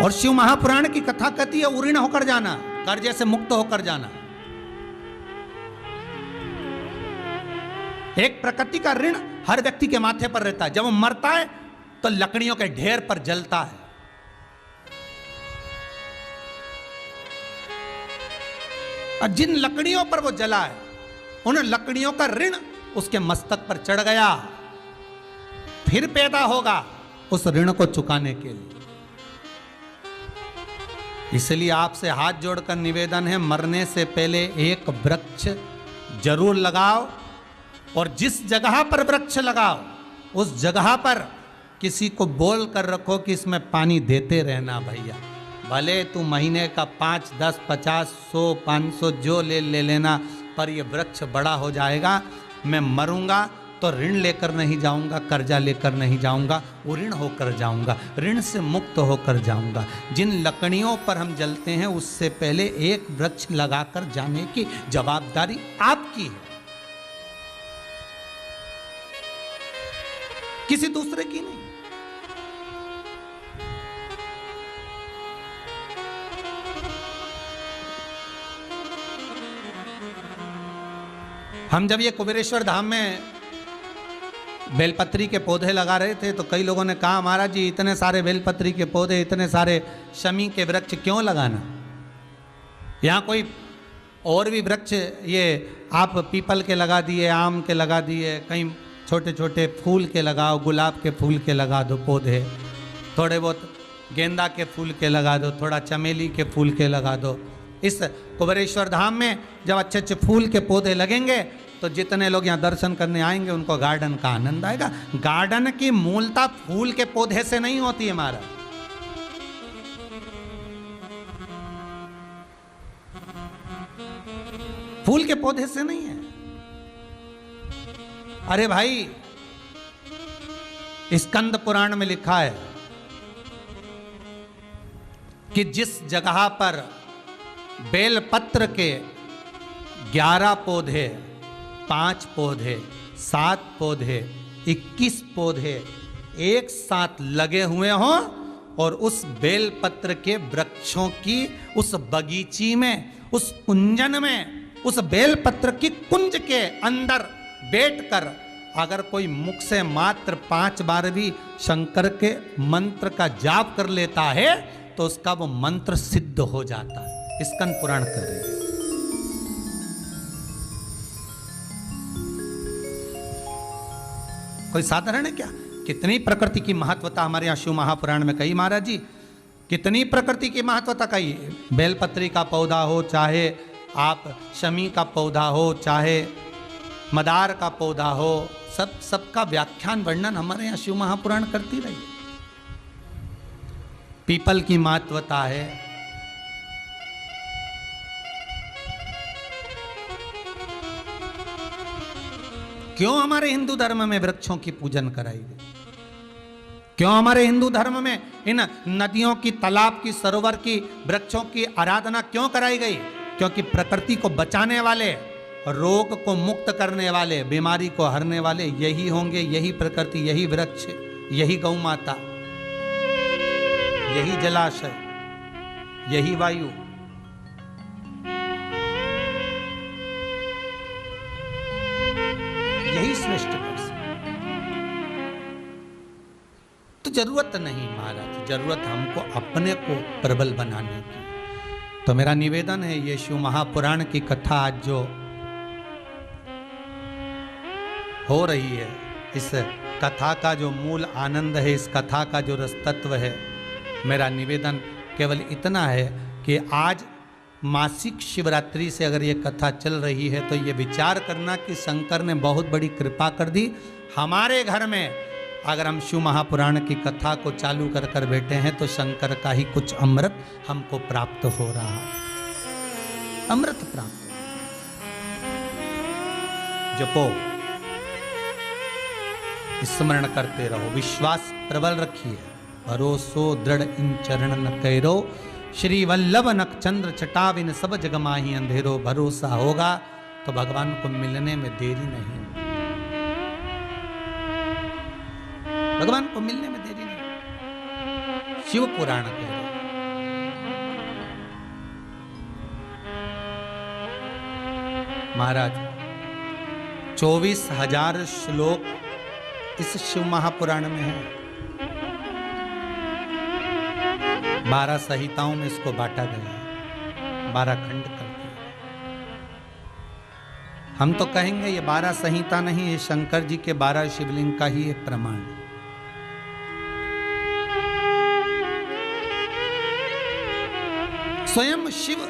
और शिव महापुराण की कथा कहती है उऋण होकर जाना, कर्जे से मुक्त होकर जाना। एक प्रकृति का ऋण हर व्यक्ति के माथे पर रहता है। जब वो मरता है तो लकड़ियों के ढेर पर जलता है। और जिन लकड़ियों पर वो जला है उन लकड़ियों का ऋण उसके मस्तक पर चढ़ गया, फिर पैदा होगा उस ऋण को चुकाने के लिए। इसलिए आपसे हाथ जोड़कर निवेदन है, मरने से पहले एक वृक्ष जरूर लगाओ, और जिस जगह पर वृक्ष लगाओ उस जगह पर किसी को बोल कर रखो कि इसमें पानी देते रहना भैया। भले तू महीने का 5, 10, 50, 100, 500 जो ले लेना, पर ये वृक्ष बड़ा हो जाएगा। मैं मरूंगा तो ऋण लेकर नहीं जाऊंगा, कर्जा लेकर नहीं जाऊंगा, ऋण होकर जाऊंगा, ऋण से मुक्त होकर जाऊंगा। जिन लकड़ियों पर हम जलते हैं उससे पहले एक वृक्ष लगाकर जाने की जवाबदारी आपकी है, किसी दूसरे की नहीं। हम जब ये कुबेरेश्वर धाम में बेलपत्री के पौधे लगा रहे थे तो कई लोगों ने कहा महाराज जी इतने सारे बेलपत्री के पौधे, इतने सारे शमी के वृक्ष क्यों लगाना, यहाँ कोई और भी वृक्ष, ये आप पीपल के लगा दिए, आम के लगा दिए, कहीं छोटे छोटे फूल के लगाओ, गुलाब के फूल के लगा दो पौधे, थोड़े बहुत गेंदा के फूल के लगा दो, थोड़ा चमेली के फूल के लगा दो। इस कुबेरेश्वर धाम में जब अच्छे अच्छे फूल के पौधे लगेंगे तो जितने लोग यहाँ दर्शन करने आएंगे उनको गार्डन का आनंद आएगा। गार्डन की मूलता फूल के पौधे से नहीं होती है हमारा। फूल के पौधे से नहीं है। अरे भाई, स्कंद पुराण में लिखा है कि जिस जगह पर बेलपत्र के 11 पौधे, 5 पौधे, 7 पौधे, 21 पौधे एक साथ लगे हुए हों और उस बेलपत्र के वृक्षों की उस बगीची में, उस कुंजन में, उस बेलपत्र की कुंज के अंदर बैठकर अगर कोई मुख से मात्र 5 बार भी शंकर के मंत्र का जाप कर लेता है तो उसका वो मंत्र सिद्ध हो जाता है। स्कंद पुराण कर रहे हैं। कोई साधारण है क्या? कितनी प्रकृति की महत्वता हमारे यहाँ शिव महापुराण में कही महाराज जी, कितनी प्रकृति की महत्वता कही। बेलपत्री का पौधा हो, चाहे आप शमी का पौधा हो, चाहे मदार का पौधा हो, सबका व्याख्यान वर्णन हमारे यहाँ शिव महापुराण करती रही। पीपल की महत्वता है, क्यों हमारे हिंदू धर्म में वृक्षों की पूजन कराई गई, क्यों हमारे हिंदू धर्म में इन नदियों की, तालाब की, सरोवर की, वृक्षों की आराधना क्यों कराई गई? क्योंकि प्रकृति को बचाने वाले, रोग को मुक्त करने वाले, बीमारी को हरने वाले यही होंगे, यही प्रकृति, यही वृक्ष, यही गौ माता, यही जलाशय, यही वायु। यही श्रेष्ठ कर सकते। तो जरूरत नहीं महाराज, जरूरत हमको अपने को प्रबल बनाने की। तो मेरा निवेदन है, ये शिव महापुराण की कथा आज जो हो रही है, इस कथा का जो मूल आनंद है, इस कथा का जो रस तत्व है, मेरा निवेदन केवल इतना है कि आज मासिक शिवरात्रि से अगर ये कथा चल रही है तो ये विचार करना कि शंकर ने बहुत बड़ी कृपा कर दी। हमारे घर में अगर हम शिव महापुराण की कथा को चालू कर कर बैठे हैं तो शंकर का ही कुछ अमृत हमको प्राप्त हो रहा है, अमृत प्राप्त। जपो, स्मरण करते रहो, विश्वास प्रबल रखिए, भरोसो दृढ़ इन चरण न कैरो, श्री वल्लभ नखचंद्र चटाविन सब जग माही अंधेरो। भरोसा होगा तो भगवान को मिलने में देरी नहीं, भगवान को मिलने में देरी नहीं। शिव पुराण कह रहे, महाराज 24,000 श्लोक इस शिव महापुराण में है। 12 संहिताओं में इसको बांटा गया है, 12 खंड करके। हम तो कहेंगे ये 12 संहिता नहीं, ये शंकर जी के 12 शिवलिंग का ही एक प्रमाण है। स्वयं शिव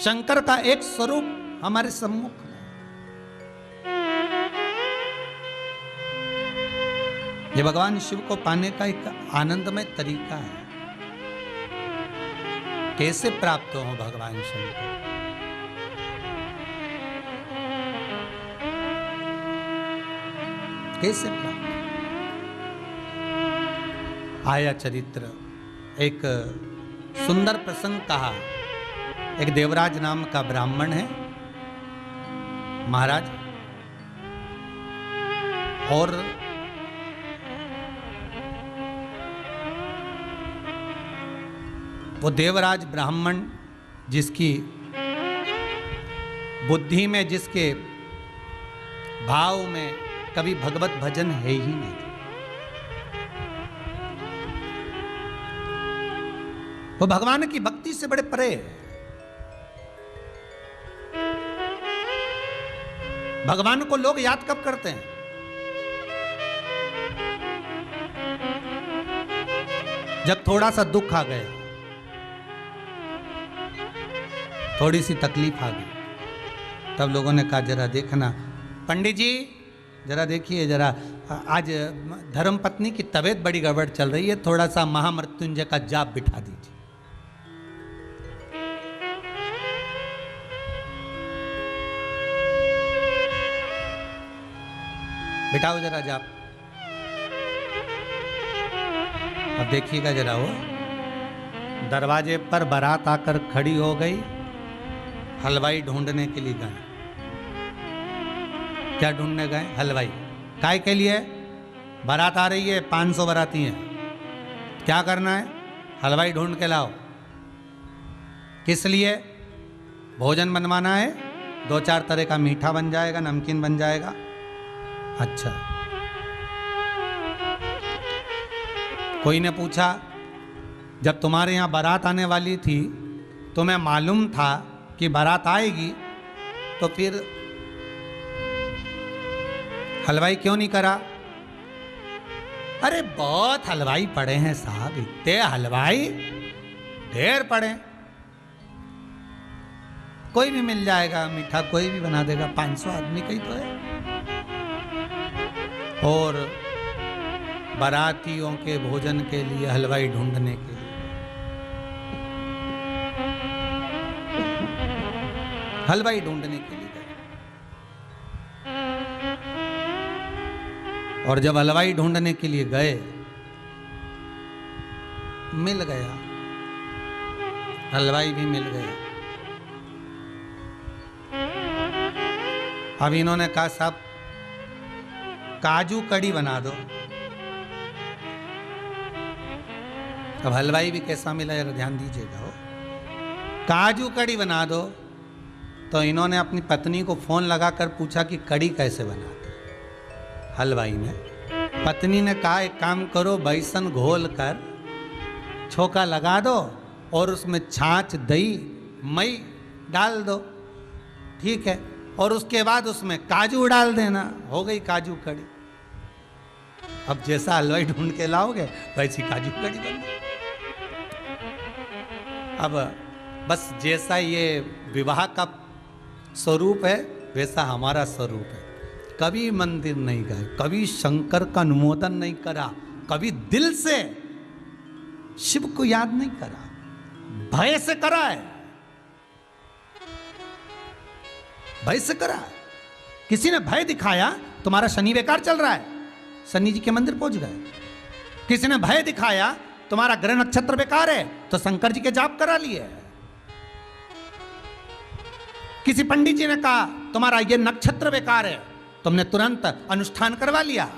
शंकर का एक स्वरूप हमारे सम्मुख में। ये भगवान शिव को पाने का एक आनंदमय तरीका है। कैसे प्राप्त हो भगवान शंकर? कैसे प्राप्त? आया चरित्र, एक सुंदर प्रसंग कहा। एक देवराज नाम का ब्राह्मण है महाराज, और वो देवराज ब्राह्मण जिसकी बुद्धि में, जिसके भाव में कभी भगवत भजन है ही नहीं। वो भगवान की भक्ति से बड़े परे है। भगवान को लोग याद कब करते हैं? जब थोड़ा सा दुख आ गया, थोड़ी सी तकलीफ आ गई, तब लोगों ने कहा जरा देखना पंडित जी, जरा देखिए, जरा आज धर्म पत्नी की तबीयत बड़ी गड़बड़ चल रही है, थोड़ा सा महामृत्युंजय का जाप बिठा दीजिए। बिठाओ जरा जाप। अब देखिएगा जरा, वो दरवाजे पर बारात आकर खड़ी हो गई। हलवाई ढूंढने के लिए गए। क्या ढूंढने गए? हलवाई। काय के लिए? बारात आ रही है, 500 बाराती हैं, क्या करना है? हलवाई ढूंढ के लाओ। किस लिए? भोजन बनवाना है, 2-4 तरह का मीठा बन जाएगा, नमकीन बन जाएगा। अच्छा। कोई ने पूछा, जब तुम्हारे यहाँ बारात आने वाली थी, तुम्हें मालूम था कि बारात आएगी, तो फिर हलवाई क्यों नहीं करा? अरे बहुत हलवाई पड़े हैं साहब, इतने हलवाई ढेर पड़े, कोई भी मिल जाएगा, मीठा कोई भी बना देगा, 500 आदमी का ही तो है। और बारातियों के भोजन के लिए हलवाई ढूंढने के लिए हलवाई ढूंढने के लिए गए। और जब हलवाई ढूंढने के लिए गए, मिल गया, हलवाई भी मिल गया। अब इन्होंने कहा साहब काजू कड़ी बना दो। अब हलवाई भी कैसा मिला जरा ध्यान दीजिएगा। हो काजू कड़ी बना दो। तो इन्होंने अपनी पत्नी को फोन लगाकर पूछा कि कड़ी कैसे बनाते? हलवाई ने, पत्नी ने कहा एक काम करो, बेसन घोल कर छोका लगा दो और उसमें छाछ, दही, मई डाल दो, ठीक है, और उसके बाद उसमें काजू डाल देना, हो गई काजू कड़ी। अब जैसा हलवाई ढूंढ के लाओगे वैसी काजू कड़ी बन गई। अब बस जैसा ये विवाह का स्वरूप है वैसा हमारा स्वरूप है। कभी मंदिर नहीं गए, कभी शंकर का अनुमोदन नहीं करा, कभी दिल से शिव को याद नहीं करा, भय से करा है, भय से करा। किसी ने भय दिखाया, तुम्हारा शनि बेकार चल रहा है, शनि जी के मंदिर पहुंच गए। किसी ने भय दिखाया, तुम्हारा ग्रह नक्षत्र बेकार है, तो शंकर जी के जाप करा लिए। किसी पंडित जी ने कहा तुम्हारा ये नक्षत्र बेकार है, तुमने तुरंत अनुष्ठान करवा लिया।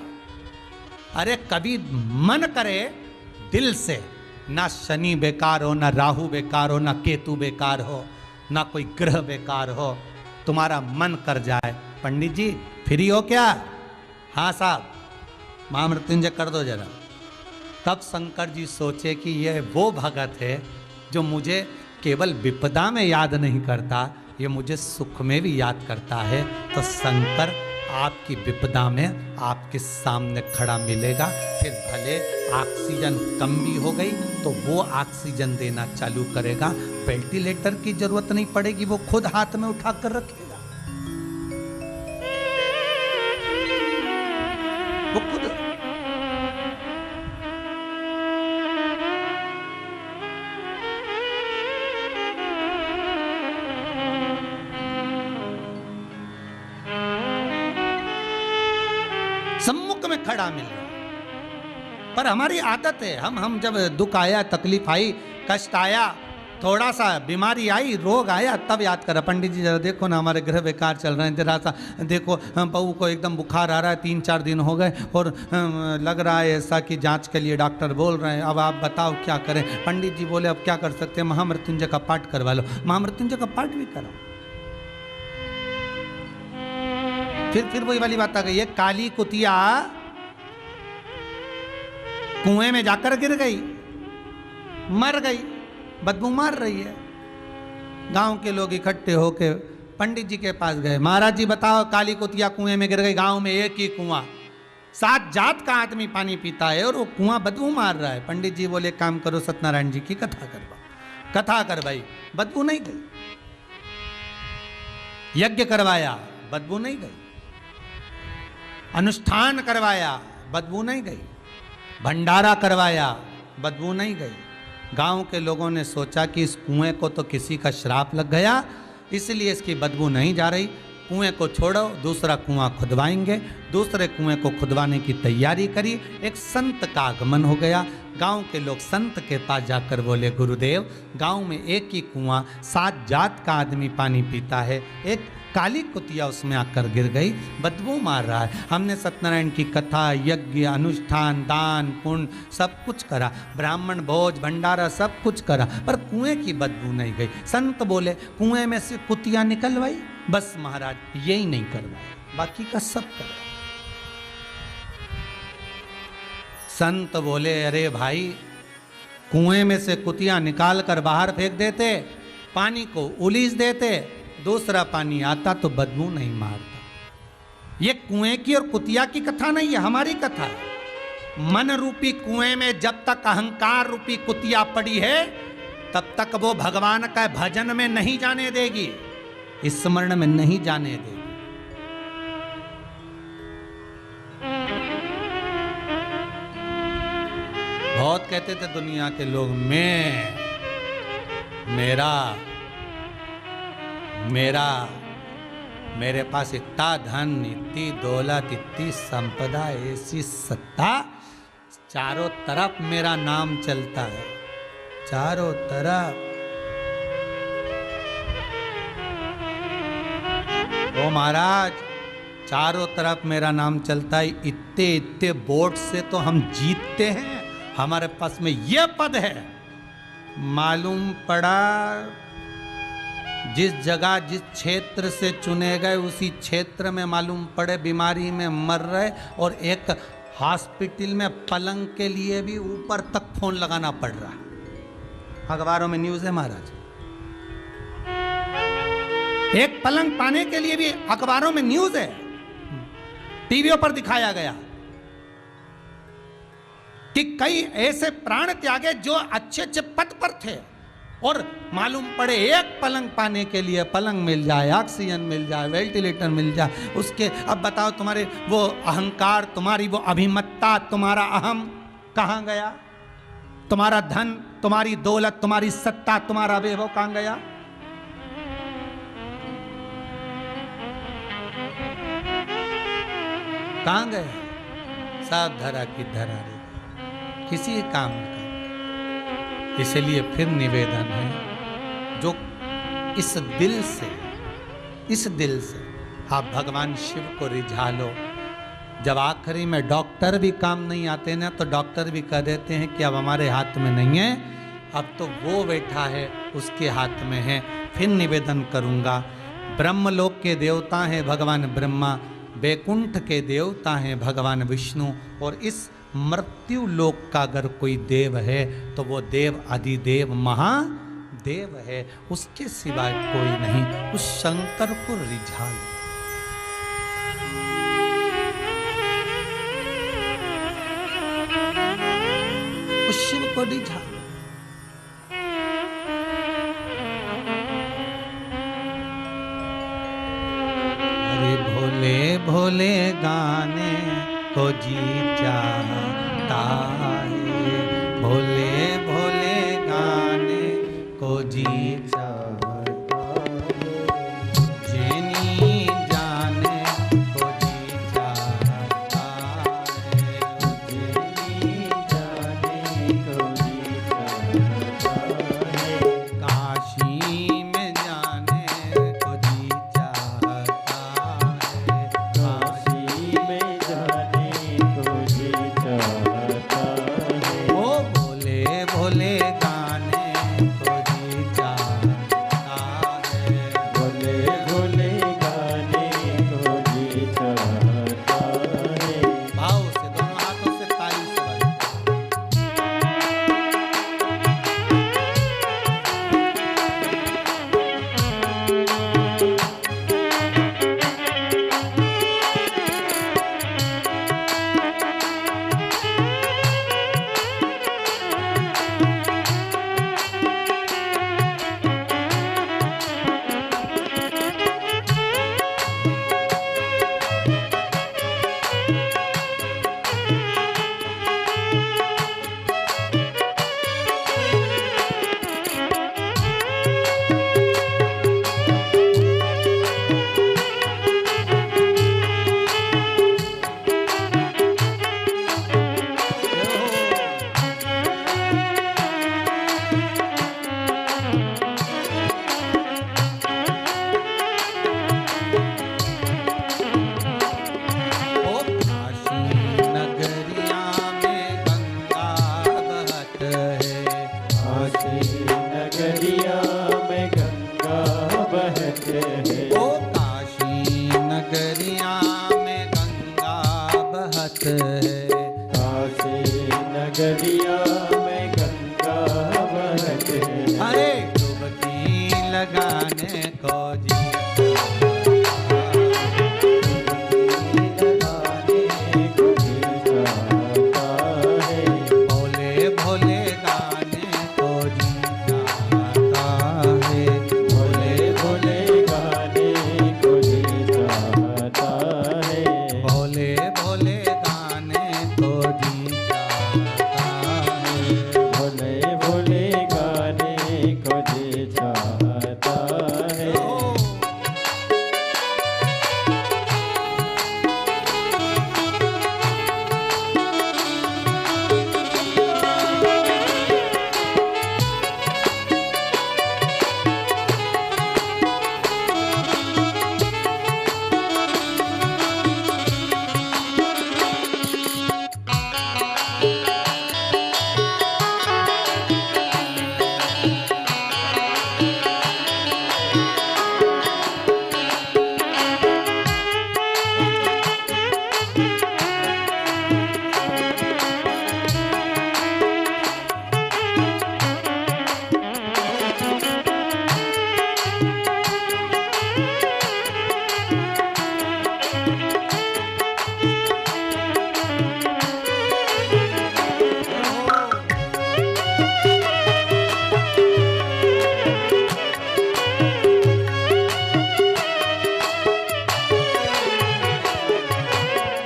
अरे कभी मन करे दिल से, ना शनि बेकार हो, ना राहु बेकार हो, ना केतु बेकार हो, ना कोई ग्रह बेकार हो, तुम्हारा मन कर जाए। पंडित जी फ्री हो क्या? हाँ साहब, महामृत्युंजय कर दो जरा। तब शंकर जी सोचे कि यह वो भगत है जो मुझे केवल विपदा में याद नहीं करता, ये मुझे सुख में भी याद करता है। तो शंकर आपकी विपदा में आपके सामने खड़ा मिलेगा। फिर भले ऑक्सीजन कम भी हो गई तो वो ऑक्सीजन देना चालू करेगा। वेंटिलेटर की जरूरत नहीं पड़ेगी, वो खुद हाथ में उठा कर रखेगा। वो खुद सम्मुख में खड़ा मिले। पर हमारी आदत है, हम जब दुख आया, तकलीफ आई, कष्ट आया, थोड़ा सा बीमारी आई, रोग आया, तब याद करा पंडित जी जरा देखो ना हमारे ग्रह बेकार चल रहे हैं, जरा सा देखो बहू को एकदम बुखार आ रहा है, 3-4 दिन हो गए और लग रहा है ऐसा कि जांच के लिए डॉक्टर बोल रहे हैं, अब आप बताओ क्या करें। पंडित जी बोले अब क्या कर सकते हैं, महामृत्युंजय का पाठ करवा लो। महामृत्युंजय का पाठ भी करा। फिर वही वाली बात आ गई, एक काली कुतिया कुएं में जाकर गिर गई, मर गई, बदबू मार रही है। गांव के लोग इकट्ठे होके पंडित जी के पास गए, महाराज जी बताओ काली कुतिया कुएं में गिर गई, गांव में एक ही कुआं, 7 जात का आदमी पानी पीता है और वो कुआं बदबू मार रहा है। पंडित जी बोले काम करो, सत्यनारायण जी की कथा करवाओ। कथा करवाई, बदबू नहीं गई। यज्ञ करवाया, बदबू नहीं गई। अनुष्ठान करवाया, बदबू नहीं गई। भंडारा करवाया, बदबू नहीं गई। गांव के लोगों ने सोचा कि इस कुएं को तो किसी का श्राप लग गया, इसलिए इसकी बदबू नहीं जा रही, कुएं को छोड़ो, दूसरा कुआं खुदवाएंगे। दूसरे कुएं को खुदवाने की तैयारी करी। एक संत का आगमन हो गया। गांव के लोग संत के पास जाकर बोले गुरुदेव गांव में एक ही कुआं, 7 जात का आदमी पानी पीता है, एक काली कुतिया उसमें आकर गिर गई, बदबू मार रहा है। हमने सत्यनारायण की कथा, यज्ञ, अनुष्ठान, दान, पुण्य सब कुछ करा, ब्राह्मण भोज भंडारा सब कुछ करा, पर कुएं की बदबू नहीं गई। संत बोले कुएं में से कुतिया निकलवाई, बस महाराज यही नहीं करवाया, बाकी का सब करवाया। संत बोले अरे भाई कुएं में से कुतिया निकाल कर बाहर फेंक देते, पानी को उलीस देते, दूसरा पानी आता तो बदबू नहीं मारता। ये कुएं की और कुतिया की कथा नहीं है, हमारी कथा है। मन रूपी कुएं में जब तक अहंकार रूपी कुतिया पड़ी है तब तक वो भगवान का भजन में नहीं जाने देगी, स्मरण में नहीं जाने देगी। बहुत कहते थे दुनिया के लोग मैं, मेरा, मेरे पास इतना धन, इतनी दौलत, इतनी संपदा, ऐसी सत्ता, चारों तरफ मेरा नाम चलता है, चारों तरफ। ओ महाराज चारों तरफ मेरा नाम चलता है, इतने इतने वोट से तो हम जीतते हैं, हमारे पास में ये पद है। मालूम पड़ा जिस जगह जिस क्षेत्र से चुने गए उसी क्षेत्र में मालूम पड़े बीमारी में मर रहे, और एक हॉस्पिटल में पलंग के लिए भी ऊपर तक फोन लगाना पड़ रहा है। अखबारों में न्यूज़ है महाराज, एक पलंग पाने के लिए भी अखबारों में न्यूज़ है, टीवियों पर दिखाया गया कि कई ऐसे प्राण त्यागे जो अच्छे अच्छे पद पर थे और मालूम पड़े एक पलंग पाने के लिए पलंग मिल जाए, ऑक्सीजन मिल जाए, वेंटिलेटर मिल जाए, उसके अब बताओ तुम्हारे वो अहंकार, तुम्हारी वो अभिमत्ता, तुम्हारा अहम कहाँ गया? तुम्हारा धन, तुम्हारी दौलत, तुम्हारी सत्ता, तुम्हारा वैभव कहाँ गया? कहाँ गया? सब धरा की धरा रे, किसी काम का। इसलिए फिर निवेदन है, जो इस दिल से आप भगवान शिव को रिझा लो। जब आखिरी में डॉक्टर भी काम नहीं आते ना, तो डॉक्टर भी कह देते हैं कि अब हमारे हाथ में नहीं है, अब तो वो बैठा है उसके हाथ में है। फिर निवेदन करूंगा, ब्रह्मलोक के देवता हैं भगवान ब्रह्मा, वैकुंठ के देवता हैं भगवान विष्णु, और इस मृत्यु लोक का अगर कोई देव है तो वो देव अधिदेव महादेव है, उसके सिवाय कोई नहीं। उस शंकर को रिझा लो। उस शिव को रिझा लो। अरे भोले भोले गाने को जी चाहता है, भोले भोले गाने को जी चाहता है, जेनी जाने को जी चाहता है, जेनी जाने को जी चाहता है, काशी में जाने को जी चाहता है, काशी में जाने को जी चाहता है, ओ भोले भोले गाने को जी चाहता है, भोले भोले गाने को जी चाहता है। भाव से दोनों हाथों से ताली से बजाओ। ओ काशी नगरिया में गंगा बहत है, काशी नगरिया में गंगा बहत है, ओ काशी नगरिया में गंगा बहत है, काशी नगरिया में गंगा बहत है, अरे डुबकी लगाने को जी लगाने को जी चाहता है, भोले भोले गाने को जी चाहता है, भोले भोले गाने को जी चाहता है, भोले भोले गाने को जी चाहता है। भोले भोले गाने को जी चाहता है।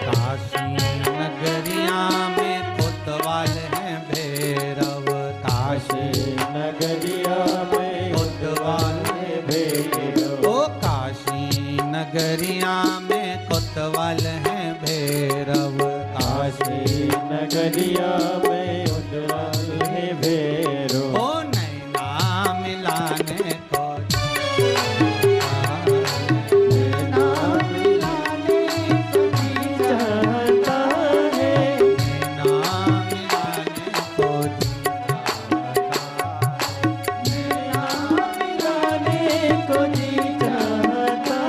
काशी नगरिया में कोतवाल है भैरव, काशी नगरिया में कोतवाल है भैरव, ओ काशी नगरिया में कोतवाल है भैरव, काशी नगरिया में कोतवाल है भैरव, ओ नैना मिलाने को नाम मिलाने को जी चाहता है, नैना मिलाने को जी चाहता है। नाम मिलाने को जी चाहता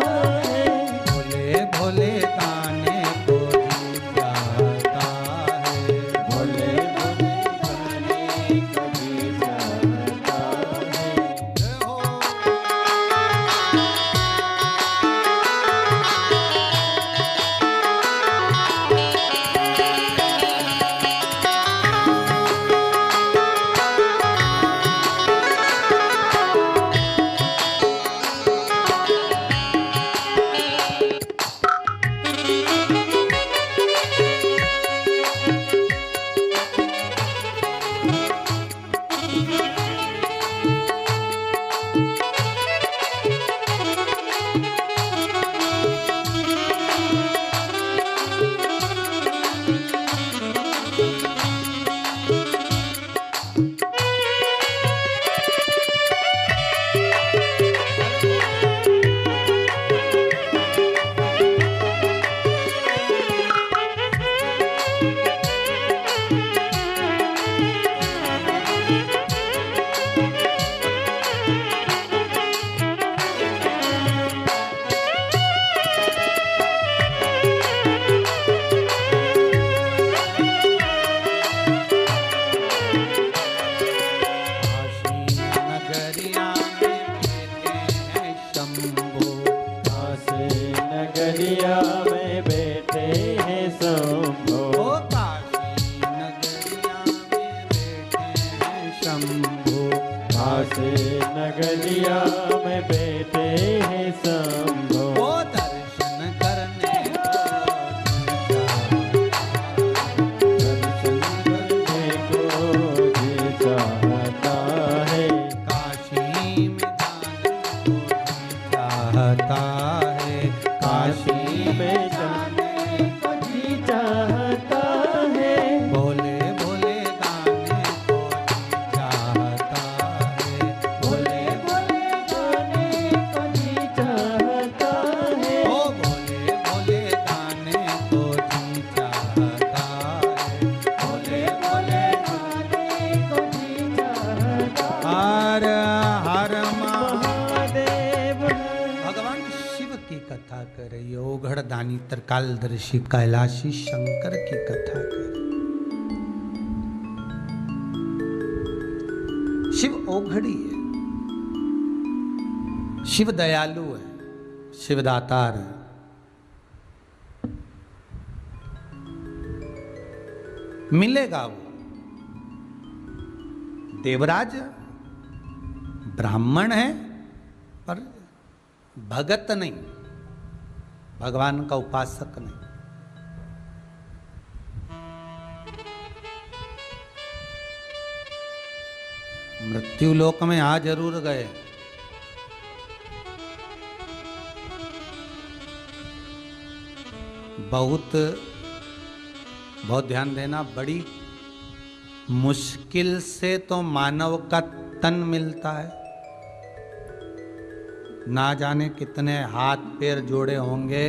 शंभु काशी नगरिया में बैठे हैं शंभु वो दर्शन करने दर्शन करने को जी चाहता है काशी में जाना काशी में जाने को जी चाहता है भोले भोले गाने को जी चाहता है भोले भोले गाने को जी चाहता है ओ भोले भोले गाने को जी चाहता है भोले भोले गाने को जी चाहता हर हर महादेव भगवान शिव की कथा करे ओघड़दानी त्रिकालदर्शी कैलाशी शंकर की कथा करे। शिव ओघड़ी है, शिव दयालु है, शिव दातार है। मिलेगा वो देवराज ब्राह्मण है पर भगत नहीं, भगवान का उपासक नहीं। मृत्यु लोक में आ जरूर गए, बहुत ध्यान देना, बड़ी मुश्किल से तो मानव का तन मिलता है, ना जाने कितने हाथ पैर जोड़े होंगे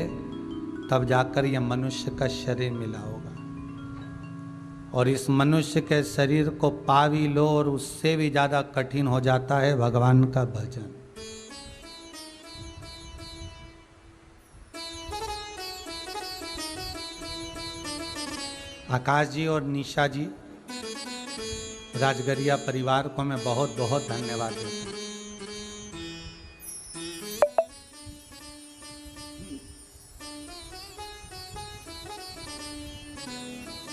तब जाकर यह मनुष्य का शरीर मिला होगा। और इस मनुष्य के शरीर को पा भी लो और उससे भी ज्यादा कठिन हो जाता है भगवान का भजन। आकाश जी और निशा जी, राजगरिया परिवार को मैं बहुत बहुत धन्यवाद देता हूँ।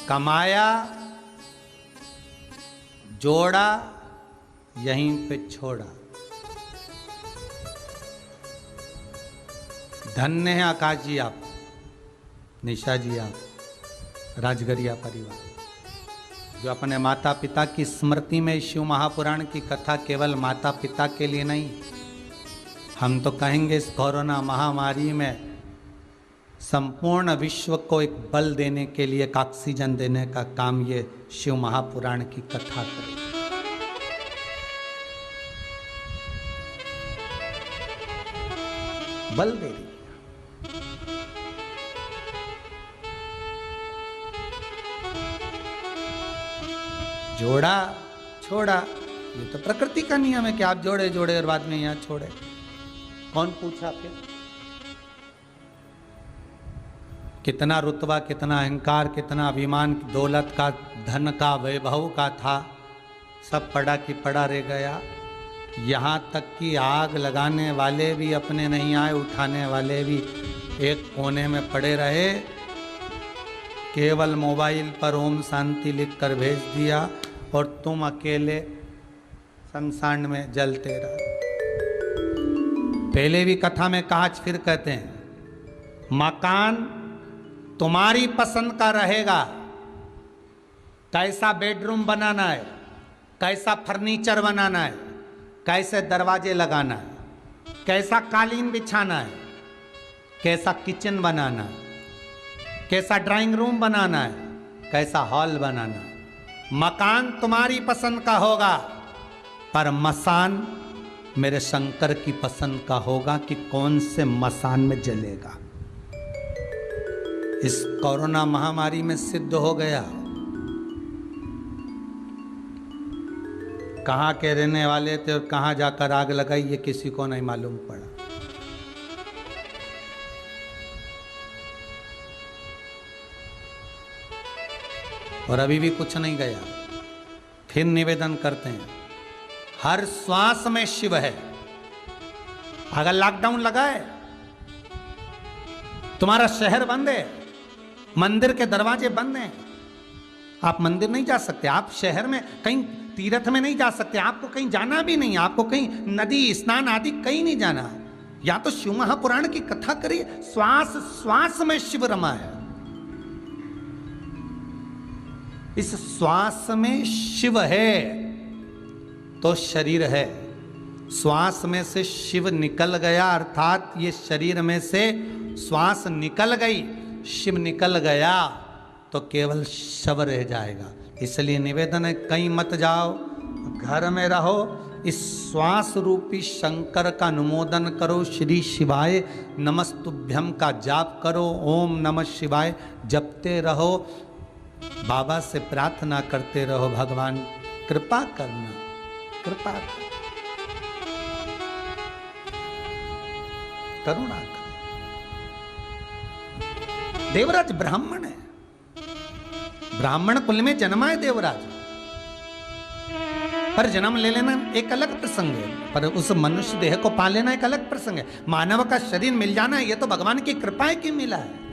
कमाया, जोड़ा, यहीं पे छोड़ा। धन्य है आकाश जी आप, निशा जी आप, राजगरिया परिवार, जो अपने माता पिता की स्मृति में शिव महापुराण की कथा केवल माता पिता के लिए नहीं, हम तो कहेंगे इस कोरोना महामारी में संपूर्ण विश्व को एक बल देने के लिए, एक ऑक्सीजन देने का काम ये शिव महापुराण की कथा करे। बल दे रही है। जोड़ा छोड़ा, ये तो प्रकृति का नियम है कि आप जोड़े जोड़े और बाद में यहां छोड़े। कौन पूछा फिर? कितना रुतबा, कितना अहंकार, कितना अभिमान, दौलत का, धन का, वैभव का था, सब पड़ा की पड़ा रह गया। यहाँ तक कि आग लगाने वाले भी अपने नहीं आए, उठाने वाले भी एक कोने में पड़े रहे, केवल मोबाइल पर ओम शांति लिखकर भेज दिया और तुम अकेले शमशान में जलते रहे। पहले भी कथा में कहा, फिर कहते हैं, मकान तुम्हारी पसंद का रहेगा, कैसा बेडरूम बनाना है, कैसा फर्नीचर बनाना है, कैसे दरवाजे लगाना है, कैसा कालीन बिछाना है, कैसा किचन बनाना है, कैसा ड्राइंग रूम बनाना है, कैसा हॉल बनाना है। मकान तुम्हारी पसंद का होगा, पर मसान मेरे शंकर की पसंद का होगा कि कौन से मसान में जलेगा। इस कोरोना महामारी में सिद्ध हो गया। कहाँ के रहने वाले थे और कहाँ जाकर आग लगाई, ये किसी को नहीं मालूम पड़ा। और अभी भी कुछ नहीं गया। फिर निवेदन करते हैं, हर श्वास में शिव है। अगर लॉकडाउन लगा है, तुम्हारा शहर बंद है, मंदिर के दरवाजे बंद हैं, आप मंदिर नहीं जा सकते, आप शहर में कहीं तीर्थ में नहीं जा सकते, आपको कहीं जाना भी नहीं, आपको कहीं नदी स्नान आदि कहीं नहीं जाना। या तो शिव महापुराण की कथा करिए, श्वास श्वास में शिव रमा है। इस श्वास में शिव है तो शरीर है, श्वास में से शिव निकल गया अर्थात ये शरीर में से श्वास निकल गई, शिव निकल गया तो केवल शव रह जाएगा। इसलिए निवेदन है कहीं मत जाओ, घर में रहो, इस श्वास रूपी शंकर का अनुमोदन करो, श्री शिवाय नमस्तुभ्यम का जाप करो, ओम नमः शिवाय जपते रहो, बाबा से प्रार्थना करते रहो, भगवान कृपा करना, कृपा करुणा कर। देवराज ब्राह्मण है, ब्राह्मण कुल में जन्मा है देवराज, पर जन्म ले लेना एक अलग प्रसंग है, पर उस मनुष्य देह को पा लेना एक अलग प्रसंग है। मानव का शरीर मिल जाना यह तो भगवान की कृपा है कि मिला है।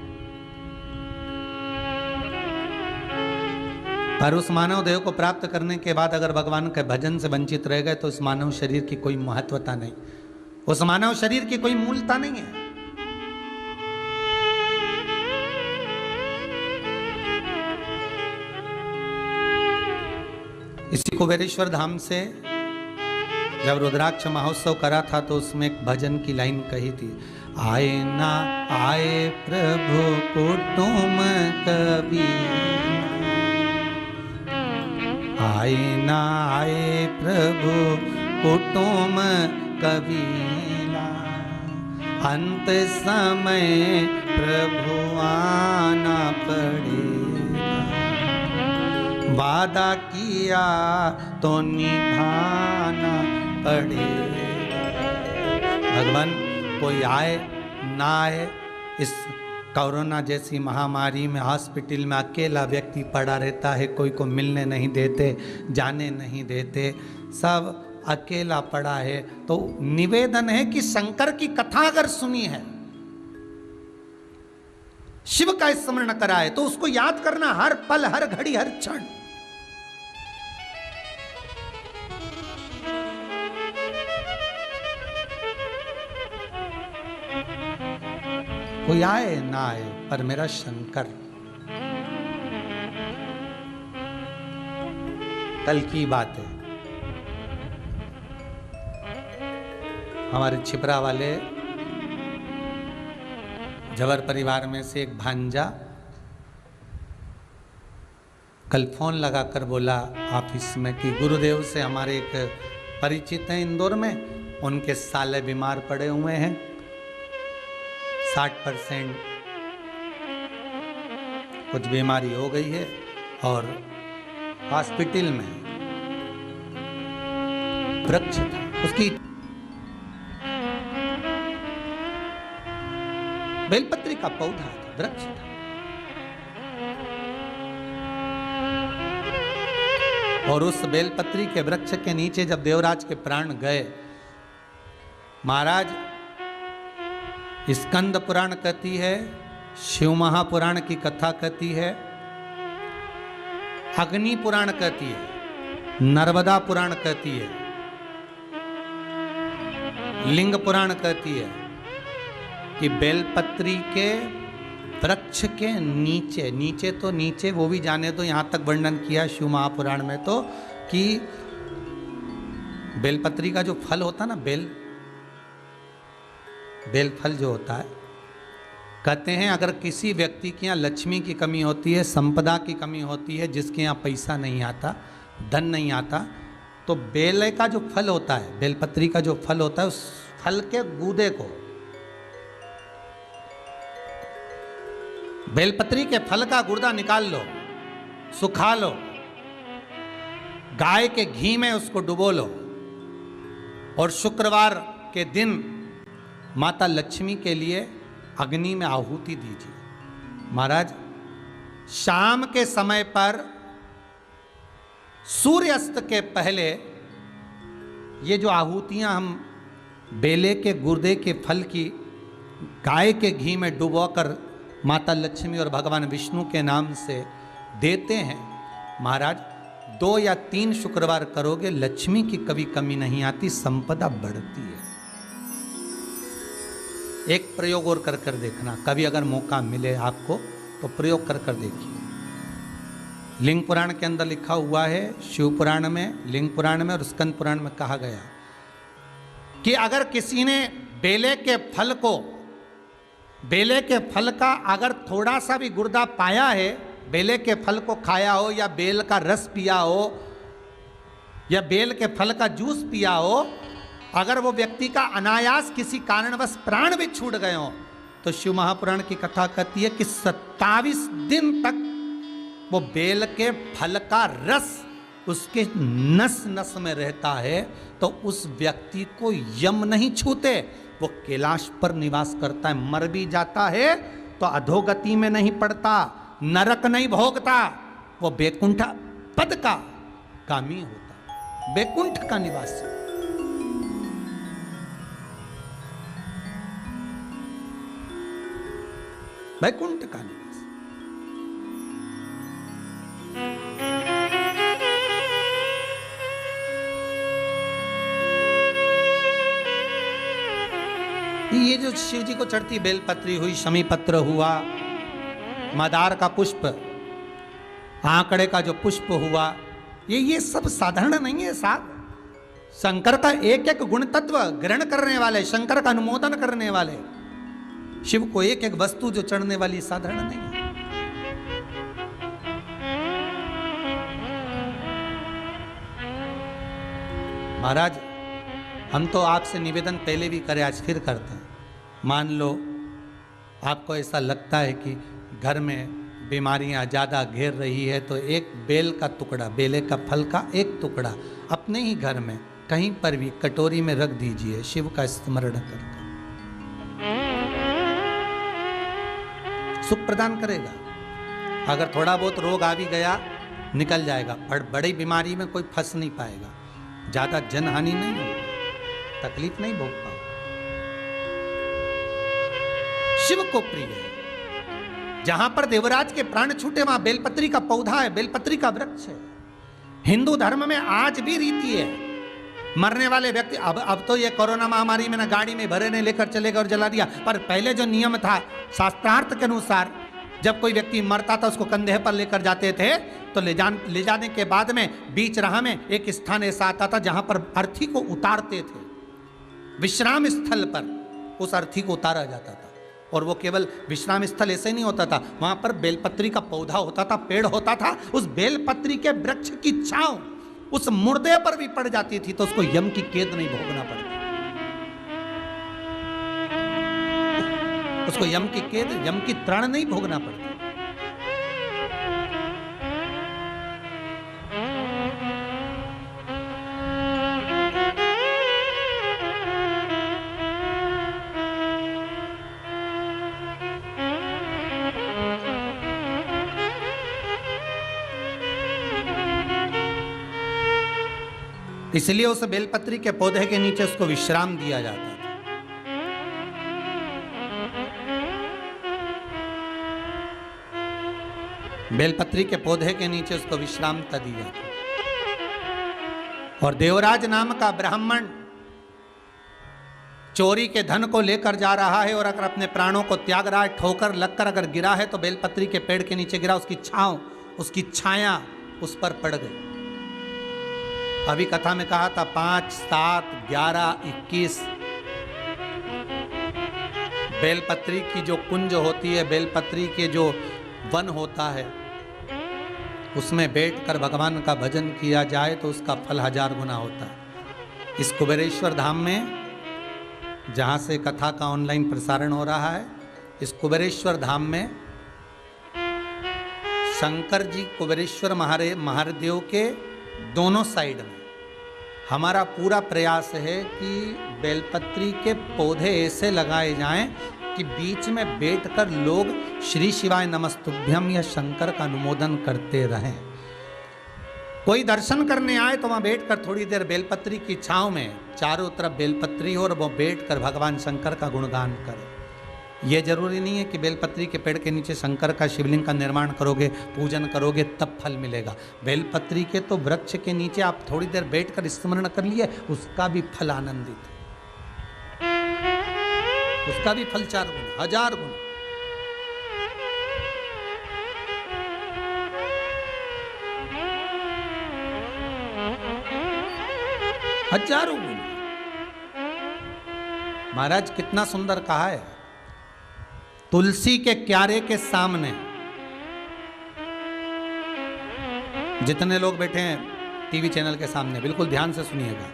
पर उस मानव देह को प्राप्त करने के बाद अगर भगवान के भजन से वंचित रह गए तो उस मानव शरीर की कोई महत्वता नहीं, उस मानव शरीर की कोई मूलता नहीं है। इसी कुबेरेश्वर धाम से जब रुद्राक्ष महोत्सव करा था तो उसमें एक भजन की लाइन कही थी, आए ना आए प्रभु कुटुम कबीर, आए ना आए प्रभु कुटुम कबीला, अंत समय प्रभु आना पड़ेगा, वादा किया तो निभाना पड़ेगा। भगवान कोई आए ना आए, इस कोरोना जैसी महामारी में हॉस्पिटल में अकेला व्यक्ति पड़ा रहता है, कोई को मिलने नहीं देते, जाने नहीं देते, सब अकेला पड़ा है। तो निवेदन है कि शंकर की कथा अगर सुनी है, शिव का स्मरण करा है, तो उसको याद करना हर पल, हर घड़ी, हर क्षण। कोई आए ना आए पर मेरा शंकर। कल की बात है, हमारे छिपरा वाले जवर परिवार में से एक भांजा कल फोन लगाकर बोला ऑफिस में कि गुरुदेव से हमारे एक परिचित हैं इंदौर में, उनके साले बीमार पड़े हुए हैं, 60% कुछ बीमारी हो गई है और हॉस्पिटल में वृक्ष था, उसकी बेलपत्री का पौधा था, वृक्ष था, और उस बेलपत्री के वृक्ष के नीचे जब देवराज के प्राण गए, महाराज स्कंद पुराण कहती है, शिव महापुराण की कथा कहती है, अग्नि पुराण कहती है, नर्मदा पुराण कहती है, लिंग पुराण कहती है कि बेलपत्री के वृक्ष के नीचे, नीचे तो नीचे वो भी जाने तो यहां तक वर्णन किया शिव महापुराण में तो कि बेलपत्री का जो फल होता ना, बेल फल जो होता है, कहते हैं अगर किसी व्यक्ति के यहाँ लक्ष्मी की कमी होती है, संपदा की कमी होती है, जिसके यहाँ पैसा नहीं आता, धन नहीं आता, तो बेल का जो फल होता है, बेलपत्री का जो फल होता है, उस फल के गूदे को, बेलपत्री के फल का गुर्दा निकाल लो, सुखा लो, गाय के घी में उसको डुबो लो, और शुक्रवार के दिन माता लक्ष्मी के लिए अग्नि में आहुति दीजिए। महाराज शाम के समय पर सूर्यास्त के पहले ये जो आहुतियां हम बेले के गुर्दे के फल की गाय के घी में डुबोकर माता लक्ष्मी और भगवान विष्णु के नाम से देते हैं, महाराज 2 या 3 शुक्रवार करोगे, लक्ष्मी की कभी कमी नहीं आती, संपदा बढ़ती है। एक प्रयोग और कर कर देखना, कभी अगर मौका मिले आपको तो प्रयोग कर कर देखिए। लिंग पुराण के अंदर लिखा हुआ है, शिव पुराण में, लिंग पुराण में और स्कंद पुराण में कहा गया कि अगर किसी ने बेले के फल का अगर थोड़ा सा भी गुर्दा पाया है, बेले के फल को खाया हो या बेल का रस पिया हो या बेल के फल का जूस पिया हो, अगर वो व्यक्ति का अनायास किसी कारणवश प्राण भी छूट गए हो, तो शिव महापुराण की कथा कहती है कि 27 दिन तक वो बेल के फल का रस उसके नस नस में रहता है, तो उस व्यक्ति को यम नहीं छूते, वो कैलाश पर निवास करता है। मर भी जाता है तो अधोगति में नहीं पड़ता, नरक नहीं भोगता, वो बैकुंठ पद का कामी होता, बैकुंठ का निवासी। बैकुंठ का निवासी। ये जो शिव जी को चढ़ती बेलपत्री हुई, शमी पत्र हुआ, मदार का पुष्प, आंकड़े का जो पुष्प हुआ, ये सब साधारण नहीं है साहब। शंकर का एक एक गुण तत्व ग्रहण करने वाले, शंकर का अनुमोदन करने वाले, शिव को एक एक वस्तु जो चढ़ने वाली साधारण नहीं है। महाराज, हम तो आपसे निवेदन पहले भी करे, आज फिर करते हैं। मान लो आपको ऐसा लगता है कि घर में बीमारियां ज़्यादा घेर रही है, तो एक बेल का टुकड़ा, बेले का फल का एक टुकड़ा अपने ही घर में कहीं पर भी कटोरी में रख दीजिए, शिव का स्मरण करके सुख प्रदान करेगा। अगर थोड़ा बहुत रोग आ भी गया, निकल जाएगा, पर बड़ी बीमारी में कोई फंस नहीं पाएगा, ज़्यादा जनहानि नहीं होगी, तकलीफ नहीं भोग पाओ। शिव को प्रिय है। जहां पर देवराज के प्राण छूटे वहां बेलपत्री का पौधा है, बेलपत्री का वृक्ष है। हिंदू धर्म में आज भी रीति है, मरने वाले व्यक्ति, अब तो ये कोरोना महामारी में ना गाड़ी में भरे ने लेकर चले गए और जला दिया, पर पहले जो नियम था शास्त्रार्थ के अनुसार, जब कोई व्यक्ति मरता था उसको कंधे पर लेकर जाते थे, तो ले जाने के बाद में बीच राह में एक स्थान ऐसा आता था जहां पर अर्थी को उतारते थे, विश्राम स्थल पर उस अर्थी को उतारा जाता था। और वो केवल विश्राम स्थल ऐसे नहीं होता था, वहां पर बेलपत्री का पौधा होता था, पेड़ होता था, उस बेलपत्री के वृक्ष की छांव उस मुर्दे पर भी पड़ जाती थी, तो उसको यम की कैद नहीं भोगना पड़ता, उसको यम की कैद, यम की त्राण नहीं भोगना पड़ता। इसलिए उस बेलपत्री के पौधे के नीचे उसको विश्राम दिया जाता था। बेलपत्री के पौधे के नीचे उसको विश्रामता दी जाती। और देवराज नाम का ब्राह्मण चोरी के धन को लेकर जा रहा है और अगर अपने प्राणों को त्याग रहा है, ठोकर लगकर अगर गिरा है तो बेलपत्री के पेड़ के नीचे गिरा, उसकी छांव, उसकी छाया उस पर पड़ गई। अभी कथा में कहा था 5, 7, 11, 21 बेलपत्री की जो कुंज होती है, बेलपत्री के जो वन होता है, उसमें बैठकर भगवान का भजन किया जाए तो उसका फल 1000 गुना होता है। इस कुबेरेश्वर धाम में, जहाँ से कथा का ऑनलाइन प्रसारण हो रहा है, इस कुबेरेश्वर धाम में शंकर जी कुबेरेश्वर महादेव के दोनों साइड में हमारा पूरा प्रयास है कि बेलपत्री के पौधे ऐसे लगाए जाएं कि बीच में बैठकर लोग श्री शिवाय नमस्तुभ्यम या शंकर का अनुमोदन करते रहें। कोई दर्शन करने आए तो वहाँ बैठकर थोड़ी देर बेलपत्री की छांव में, चारों तरफ बेलपत्री हो और वो बैठकर भगवान शंकर का गुणगान करे। ये जरूरी नहीं है कि बेलपत्री के पेड़ के नीचे शंकर का शिवलिंग का निर्माण करोगे, पूजन करोगे तब फल मिलेगा। बेलपत्री के तो वृक्ष के नीचे आप थोड़ी देर बैठकर स्मरण कर लिए, उसका भी फल आनंदित है, उसका भी फल 4 गुना 1000 गुना। हजारों गुना। महाराज कितना सुंदर कहा है, तुलसी के क्यारे के सामने, जितने लोग बैठे हैं टीवी चैनल के सामने बिल्कुल ध्यान से सुनिएगा,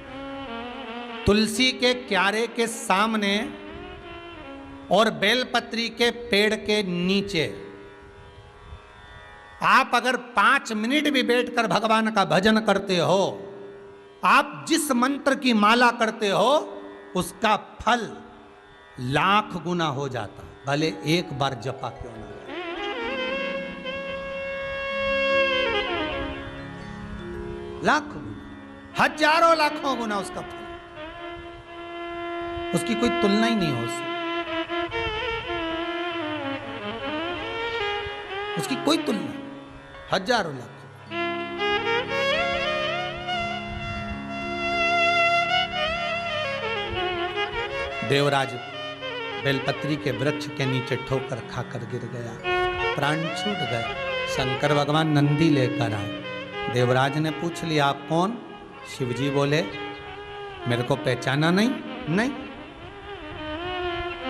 तुलसी के क्यारे के सामने और बेलपत्री के पेड़ के नीचे आप अगर 5 मिनट भी बैठकर भगवान का भजन करते हो, आप जिस मंत्र की माला करते हो उसका फल लाख गुना हो जाता, भले एक बार जपा क्यों ना हो। लाख गुना, हजारों लाखों गुना उसका फल, उसकी कोई तुलना ही नहीं हो सकती, उसकी कोई तुलना, हजारों लाख। देवराज बेलपत्री के वृक्ष के नीचे ठोकर खाकर गिर गया, प्राण छूट गए। शंकर भगवान नंदी लेकर आए। देवराज ने पूछ लिया आप कौन? शिवजी बोले मेरे को पहचाना नहीं? नहीं।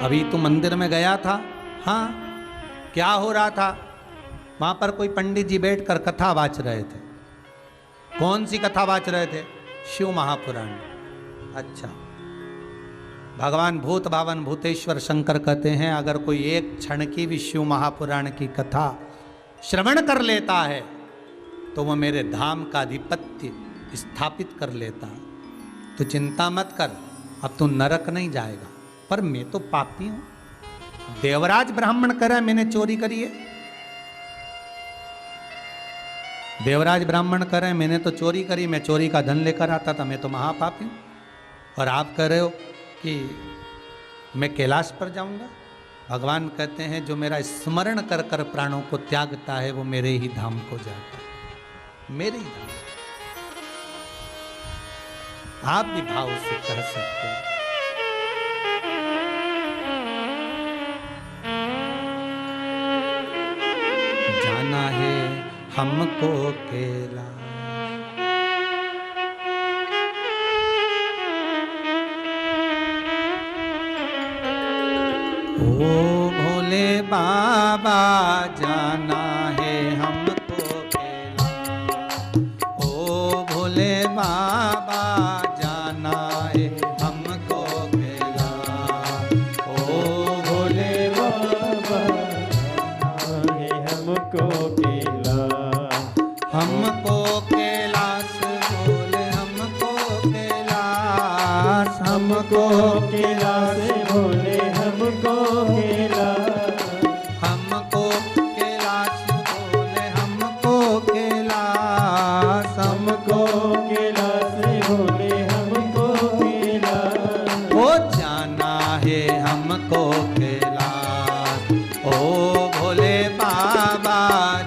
अभी तू मंदिर में गया था? हाँ। क्या हो रहा था? वहां पर कोई पंडित जी बैठकर कथा वाच रहे थे। कौन सी कथा वाच रहे थे? शिव महापुराण। अच्छा। भगवान भूत भावन भूतेश्वर शंकर कहते हैं अगर कोई एक क्षण की भी शिव महापुराण की कथा श्रवण कर लेता है तो वह मेरे धाम का आधिपत्य स्थापित कर लेता। तो चिंता मत कर, अब तू नरक नहीं जाएगा। पर मैं तो पापी हूं। देवराज ब्राह्मण कह रहा है मैंने चोरी करी है। देवराज ब्राह्मण कह रहे हैं मैंने तो चोरी करी, मैं चोरी का धन लेकर आता था, मैं तो महापापी हूं। और आप कह रहे हो कि मैं कैलाश पर जाऊंगा। भगवान कहते हैं जो मेरा स्मरण कर कर प्राणों को त्यागता है वो मेरे ही धाम को जाता है, मेरे ही धाम। आप भी भाव से कह सकते हैं। जाना है हमको कैलाश, ओ भोले बाबा जाना है हमको कैलाश। ओ भोले बाबा जाना है हमको कैलाश। ओ भोले बाबा जाना है हमको कैलाश। हमको कैलाश बोले हमको कैलाश। हमको कैलाश बोले हमको कैलाश। हमको कैलाश बोले हमको कैलाश। हमको कैलाश बोले हमको कैलाश। ओ जाना है हमको कैलाश। ओ भोले बाबा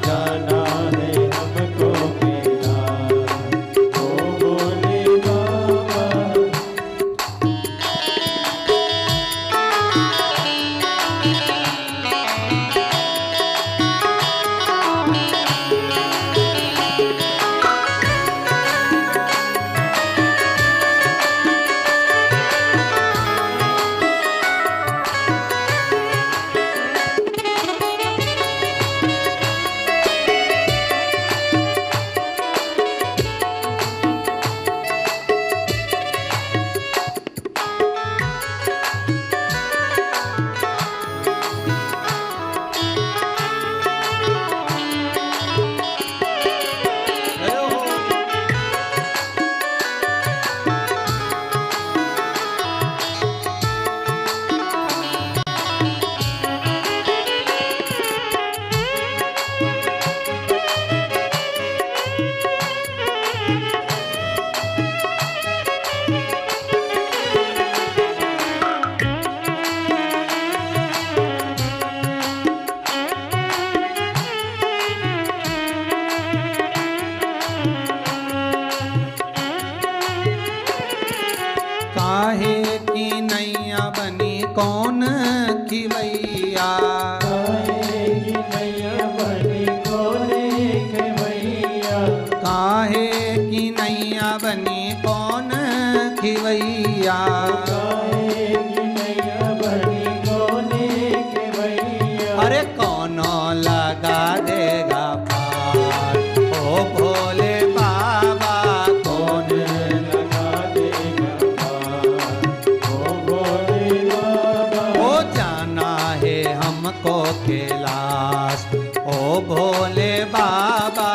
जाना है हमको कैलाश। ओ भोले बाबा काहे की नैया बनी कौन खिवैया। काहे की नैया बनी कौन खिवैया। काहे की नैया बनी कौन खिवैया। काहे की नैया बनी कौन खिवैया। अरे कौनो लगा देगा पार ओ भोले बाबा कौन। लगा देगा पार ओ भोले बाबा। ओ जाना है हमको कैलाश ओ भोले बाबा।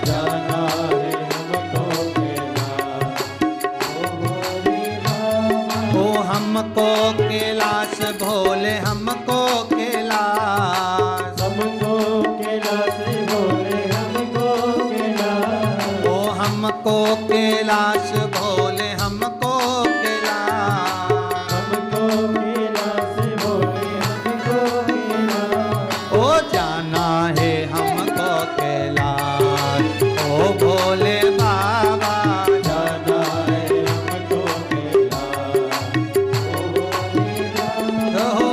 जाना है हमको कैलाश ओ भोले बाबा। ओ हमको कैलाश भोले हमको कैलाश। हमको कैलाश भोले हमको कैलाश। ओ हमको कैलाश भोले हमको कैलाश। हमको कैलाश भोले हमको कैलाश। ओ जाना है हमको कैलाश ओ भोले बाबा। जाना है हमको कैलाश ओ भोले बाबा। रहो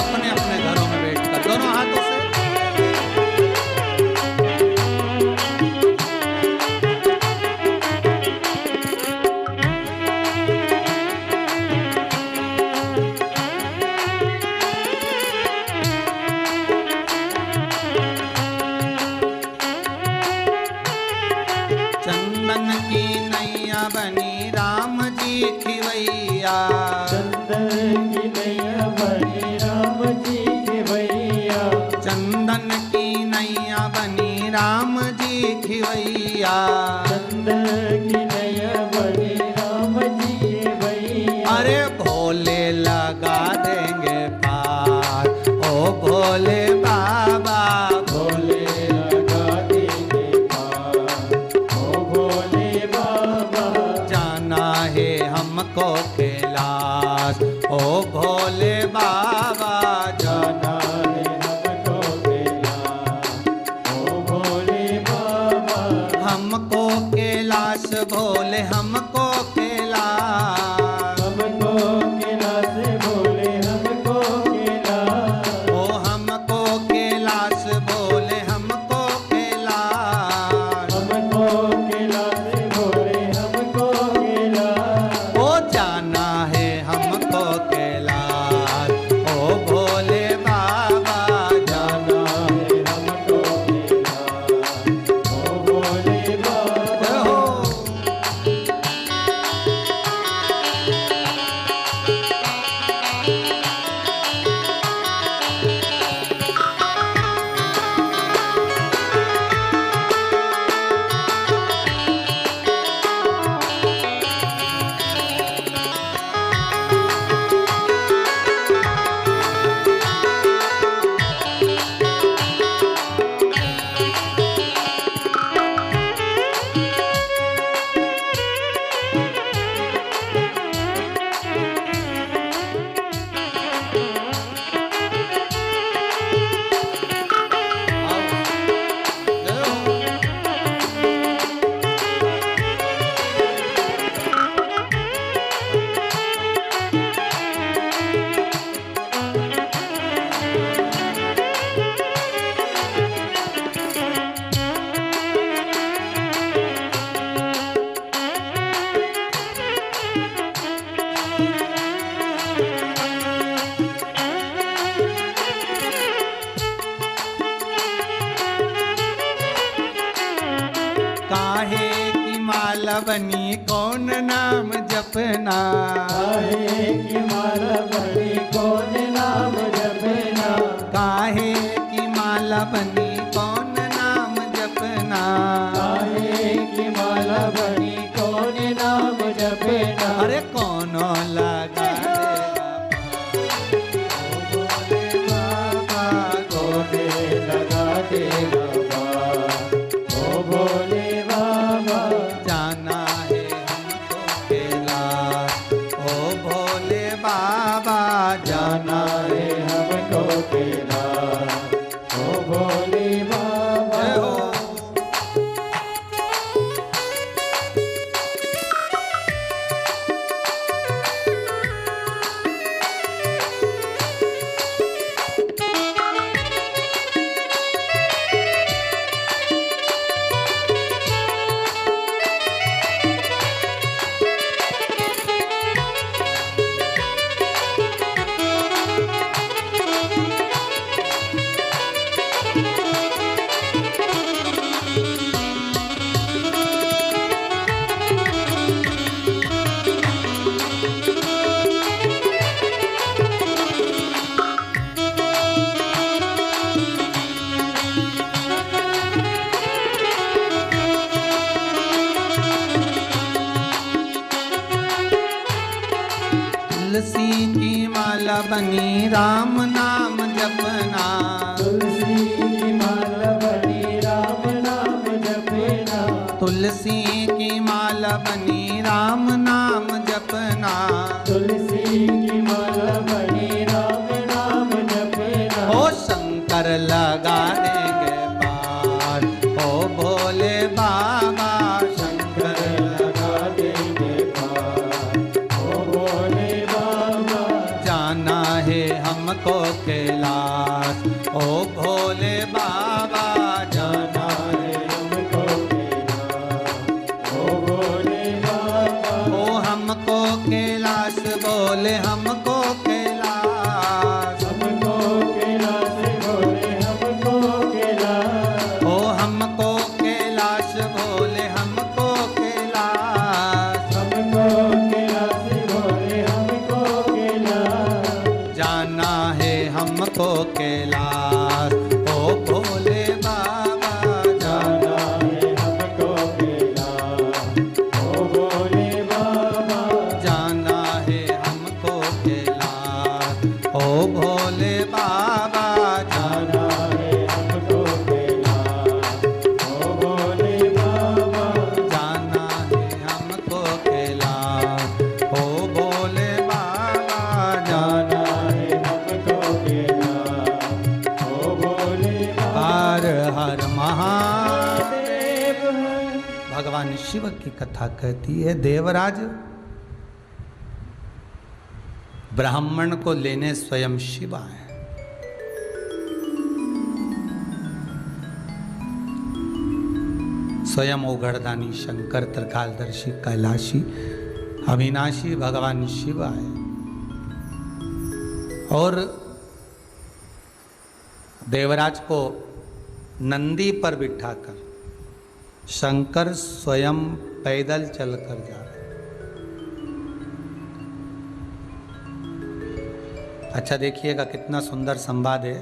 अपने अपने घरों में बैठकर दोनों हाथों से। चंदन की नैया बनी राम जी खिवैया। चंदन की नैया बनी राम जी के भैया। चंदन की नैया बनी राम जी खिवैया। चंदन की नैया बनी राम जी के भैया। अरे भोले लगा देंगे पार ओ भोले बाबा। भोले लगा देंगे पार ओ भोले बाबा। जाना है हमको कैलाश ओ भोले बाबा। जाना है हमको कैलाश ओ भोले बाबा। हमको कैलाश भोले हमको कैलाश। हमको कैलाश भोले हमको कैलाश। ओ हमको कैलाश भोले हमको कैलाश। हमको कैलाश भोले हमको कैलाश। ओ जाना है हमको कैलाश ओ भोले बाबा। जाना है हमको कैलाश ओ भोले बाबा। रहो काहे की माला बनी कौन नाम जपना। काहे की माला बनी कौन नाम जपना। काहे की माला बनी कौन नाम जपना। काहे की माला बनी कौन नाम जपना। अरे कौन लगा तुलसी की माला बनी राम नाम जपना, तुलसी की माला बनी राम नाम जपना, तुलसी की माला बनी राम नाम जपना, तुलसी की माला बनी राम नाम जपना। ओ शंकर लगा देंगे पार, ओ भोले बाबा शंकर लगा देंगे पार, ओ भोले बाबा। जाना है हमको कैलाश, ओ भोले बाबा जाना है हमको कैलाश, ओ भोले बाबा। ओ हमको कैलाश बोले हमको कैलाश, हमको कैलाश बोले हमको कैलाश, ओ हमको कैलाश बोले हमको कैलाश, हमको कैलाश बोले हमको कैलाश। जाना है हमको कैलाश, ओ भोले बाबा जाना, जाना है हमको कैलाश, ओ भोले बाबा। जाना है हमको कैलाश, ओ भोले बाबा जाना, जाना है हमको कैलाश, ओ भोले बाबा। जाना है हमको कैलाश, ओ भोले बाबा जाना, जाना है हमको कैलाश, ओ भोले बाबा। हर हर महादेव। देव भगवान शिव की कथा कहती है देवराज ब्राह्मण को लेने स्वयं शिव आए। स्वयं ओघड़दानी शंकर त्रिकालदर्शी कैलाशी अविनाशी भगवान शिव आए और देवराज को नंदी पर बिठाकर शंकर स्वयं पैदल चलकर जा रहे। अच्छा देखिएगा कितना सुंदर संवाद है।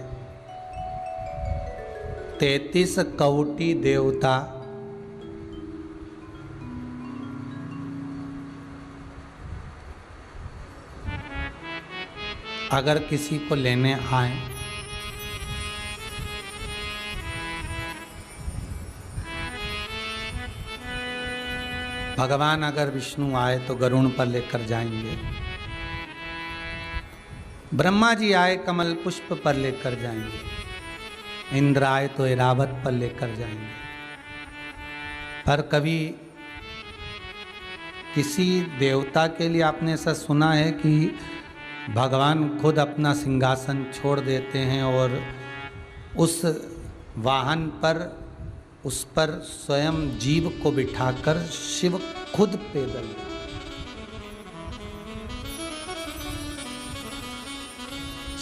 33 कौटी देवता अगर किसी को लेने आए भगवान अगर विष्णु आए तो गरुड़ पर लेकर जाएंगे, ब्रह्मा जी आए कमल पुष्प पर लेकर जाएंगे, इंद्र आए तो ऐरावत पर लेकर जाएंगे। पर कभी किसी देवता के लिए आपने ऐसा सुना है कि भगवान खुद अपना सिंहासन छोड़ देते हैं और उस वाहन पर उस पर स्वयं जीव को बिठाकर शिव खुद पैदल,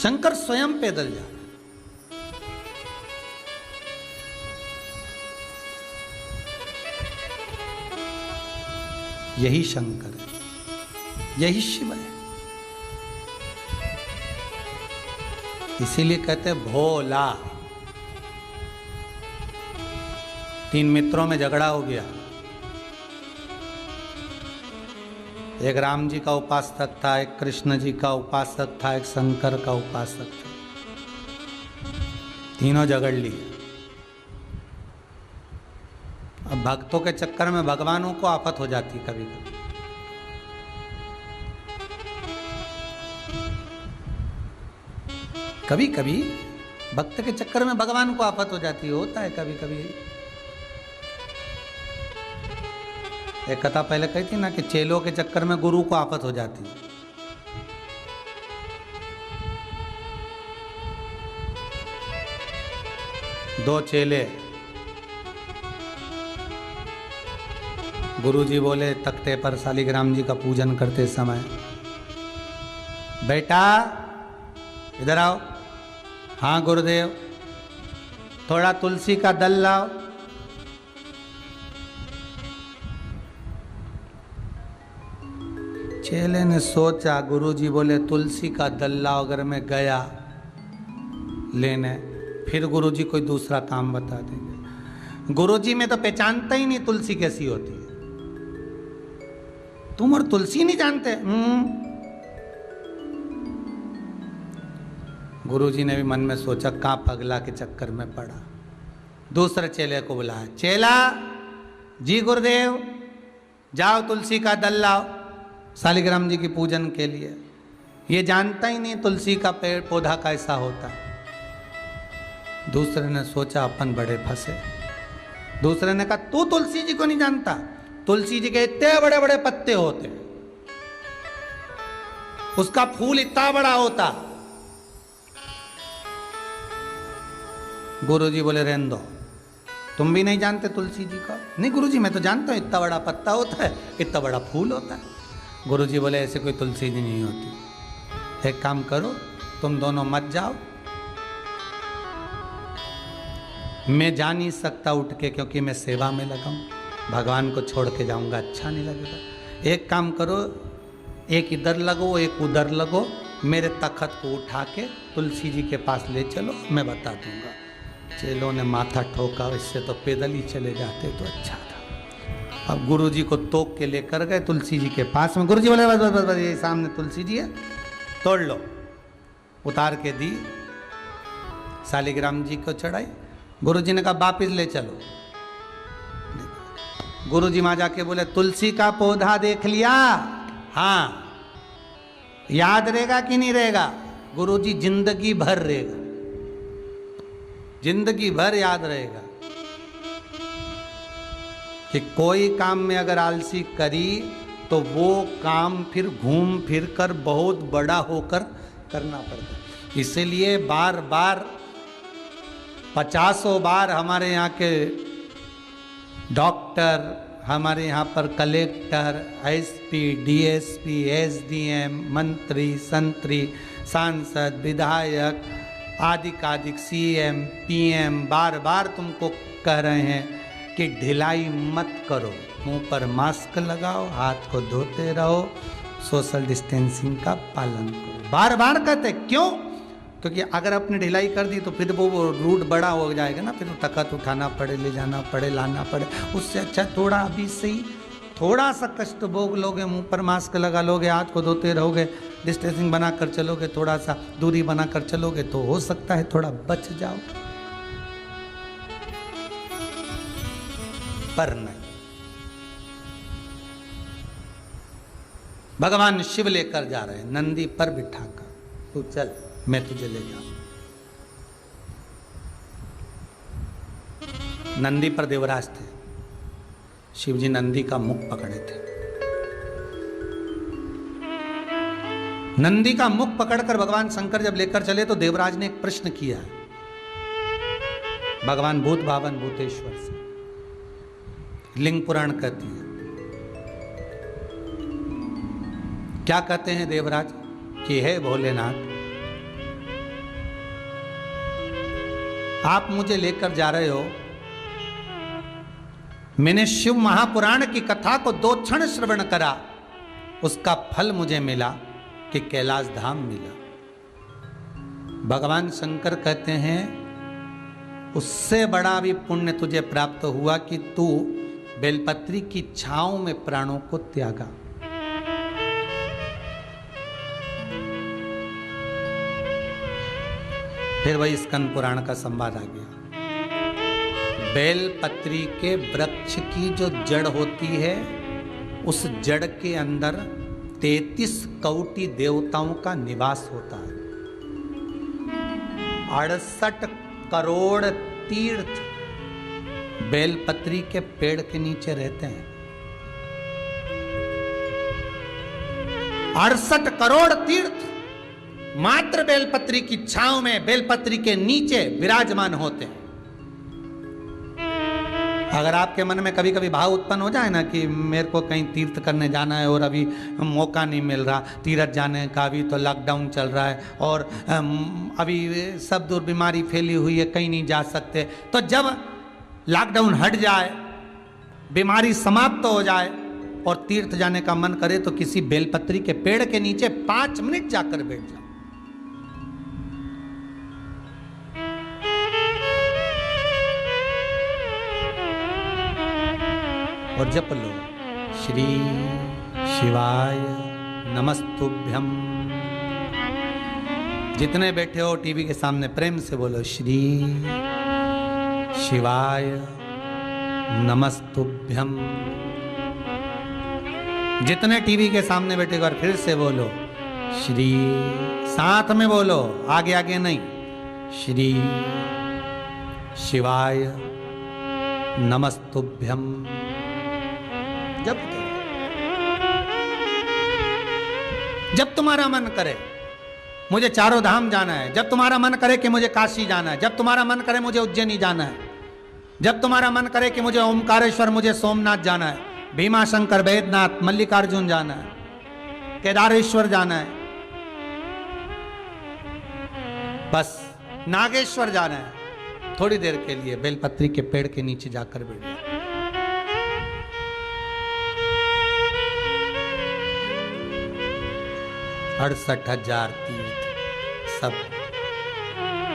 शंकर स्वयं पैदल जा, यही शंकर है, यही शिव है। इसीलिए कहते हैं भोला। 3 मित्रों में झगड़ा हो गया। एक राम जी का उपासक था, एक कृष्ण जी का उपासक था, एक शंकर का उपासक था। तीनों झगड़ लिए। अब भक्तों के चक्कर में भगवानों को आफत हो जाती कभी कभी। कभी कभी भक्त के चक्कर में भगवान को आफत हो जाती है, होता है कभी कभी। एक कथा पहले कही थी ना कि चेलों के चक्कर में गुरु को आफत हो जाती है। दो चेले, गुरुजी बोले तख्ते पर शालिग्राम जी का पूजन करते समय, बेटा इधर आओ। हाँ गुरुदेव, थोड़ा तुलसी का दल लाओ। चेले ने सोचा, गुरुजी बोले तुलसी का दल लाओ। अगर मैं गया लेने, फिर गुरुजी कोई दूसरा काम बता देंगे। गुरुजी में तो पहचानता ही नहीं तुलसी कैसी होती है। तुम और तुलसी नहीं जानते? गुरुजी ने भी मन में सोचा कहाँ पगला के चक्कर में पड़ा। दूसरे चेले को बुलाया, चेला जी गुरुदेव जाओ तुलसी का दल लाओ शालिग्राम जी की पूजन के लिए। ये जानता ही नहीं तुलसी का पेड़ पौधा कैसा होता। दूसरे ने सोचा अपन बड़े फंसे। दूसरे ने कहा तू तुलसी जी को नहीं जानता, तुलसी जी के इतने बड़े बड़े पत्ते होते, उसका फूल इतना बड़ा होता। गुरुजी बोले रहने दो, तुम भी नहीं जानते तुलसी जी का? नहीं गुरुजी मैं तो जानता हूं, इतना बड़ा पत्ता होता है, इतना बड़ा फूल होता है। गुरुजी बोले ऐसे कोई तुलसी जी नहीं होती। एक काम करो, तुम दोनों मत जाओ, मैं जा नहीं सकता उठ के, क्योंकि मैं सेवा में लगा हूं, भगवान को छोड़ के जाऊंगा अच्छा नहीं लगेगा। एक काम करो, एक इधर लगो एक उधर लगो, मेरे तखत को उठा के तुलसी जी के पास ले चलो, मैं बता दूंगा। चेलों ने माथा ठोका, इससे तो पैदल ही चले जाते तो अच्छा था। अब गुरुजी को तोक के लेकर गए तुलसी जी के पास में। गुरुजी बोले बस बस बस, बस ये सामने तुलसी जी है, तोड़ लो। उतार के दी, शालिग्राम जी को चढ़ाई। गुरुजी ने कहा वापिस ले चलो। गुरुजी वहां जाके बोले तुलसी का पौधा देख लिया? हाँ। याद रहेगा कि नहीं रहेगा? गुरुजी जिंदगी भर रहेगा, जिंदगी भर याद रहेगा कि कोई काम में अगर आलसी करी तो वो काम फिर घूम फिर कर बहुत बड़ा होकर करना पड़ता। इसीलिए बार बार 50 बार हमारे यहाँ के डॉक्टर, हमारे यहाँ पर कलेक्टर, एसपी, डीएसपी, एसडीएम, मंत्री, संतरी, सांसद, विधायक, आदिक सीएम, पीएम बार बार तुमको कह रहे हैं कि ढिलाई मत करो, मुंह पर मास्क लगाओ, हाथ को धोते रहो, सोशल डिस्टेंसिंग का पालन करो। बार बार कहते, क्यों? क्योंकि अगर अपनी ढिलाई कर दी तो फिर वो रूट बड़ा हो जाएगा ना, फिर तखत उठाना पड़े, ले जाना पड़े, लाना पड़े। उससे अच्छा थोड़ा अभी से ही थोड़ा सा कष्ट भोग लोगे, मुंह पर मास्क लगा लोगे, हाथ को धोते रहोगे, डिस्टेंसिंग बनाकर चलोगे, थोड़ा सा दूरी बनाकर चलोगे तो हो सकता है थोड़ा बच जाओ, पर नहीं। भगवान शिव लेकर जा रहे हैं नंदी पर बिठाकर, तू चल मैं तुझे ले जाऊं। नंदी पर देवराज थे, शिवजी नंदी का मुख पकड़े थे। नंदी का मुख पकड़कर भगवान शंकर जब लेकर चले तो देवराज ने एक प्रश्न किया भगवान भूत भावन भूतेश्वर से। लिंग पुराण कहती है, क्या कहते हैं देवराज कि हे भोलेनाथ, आप मुझे लेकर जा रहे हो, मैंने शिव महापुराण की कथा को 2 क्षण श्रवण करा, उसका फल मुझे मिला कि कैलाश धाम मिला। भगवान शंकर कहते हैं उससे बड़ा भी पुण्य तुझे प्राप्त हुआ कि तू बेलपत्री की छांव में प्राणों को त्यागा। फिर वही स्कंद पुराण का संवाद आ गया। बेलपत्री के वृक्ष की जो जड़ होती है, उस जड़ के अंदर 33 कोटि देवताओं का निवास होता है। 68 करोड़ तीर्थ बेलपत्री के पेड़ के नीचे रहते हैं। 68 करोड़ तीर्थ मात्र बेलपत्री की छांव में, बेलपत्री के नीचे विराजमान होते हैं। अगर आपके मन में कभी कभी भाव उत्पन्न हो जाए ना कि मेरे को कहीं तीर्थ करने जाना है और अभी मौका नहीं मिल रहा तीर्थ जाने का, अभी तो लॉकडाउन चल रहा है और अभी सब दूर बीमारी फैली हुई है, कहीं नहीं जा सकते, तो जब लॉकडाउन हट जाए, बीमारी समाप्त हो जाए और तीर्थ जाने का मन करे तो किसी बेलपत्री के पेड़ के नीचे 5 मिनट जाकर बैठ जाओ। और जप लो, श्री शिवाय नमस्तुभ्यम। जितने बैठे हो टीवी के सामने प्रेम से बोलो श्री शिवाय नमस्तुभ्यम। जितने टीवी के सामने बैठे एक बार फिर से बोलो श्री, साथ में बोलो, आगे आगे नहीं, श्री शिवाय नमस्तुभ्यम। जब तुम्हारा मन करे मुझे चारों धाम जाना है, जब तुम्हारा मन करे कि मुझे काशी जाना है, जब तुम्हारा मन करे मुझे उज्जैनी जाना है, जब तुम्हारा मन करे कि मुझे ओमकारेश्वर, मुझे सोमनाथ जाना है, भीमा शंकर, बैद्यनाथ, मल्लिकार्जुन जाना है, केदारेश्वर जाना है, बस नागेश्वर जाना है, थोड़ी देर के लिए बेलपत्री के पेड़ के नीचे जाकर बैठ जाओ। 68,000 तीर्थ सब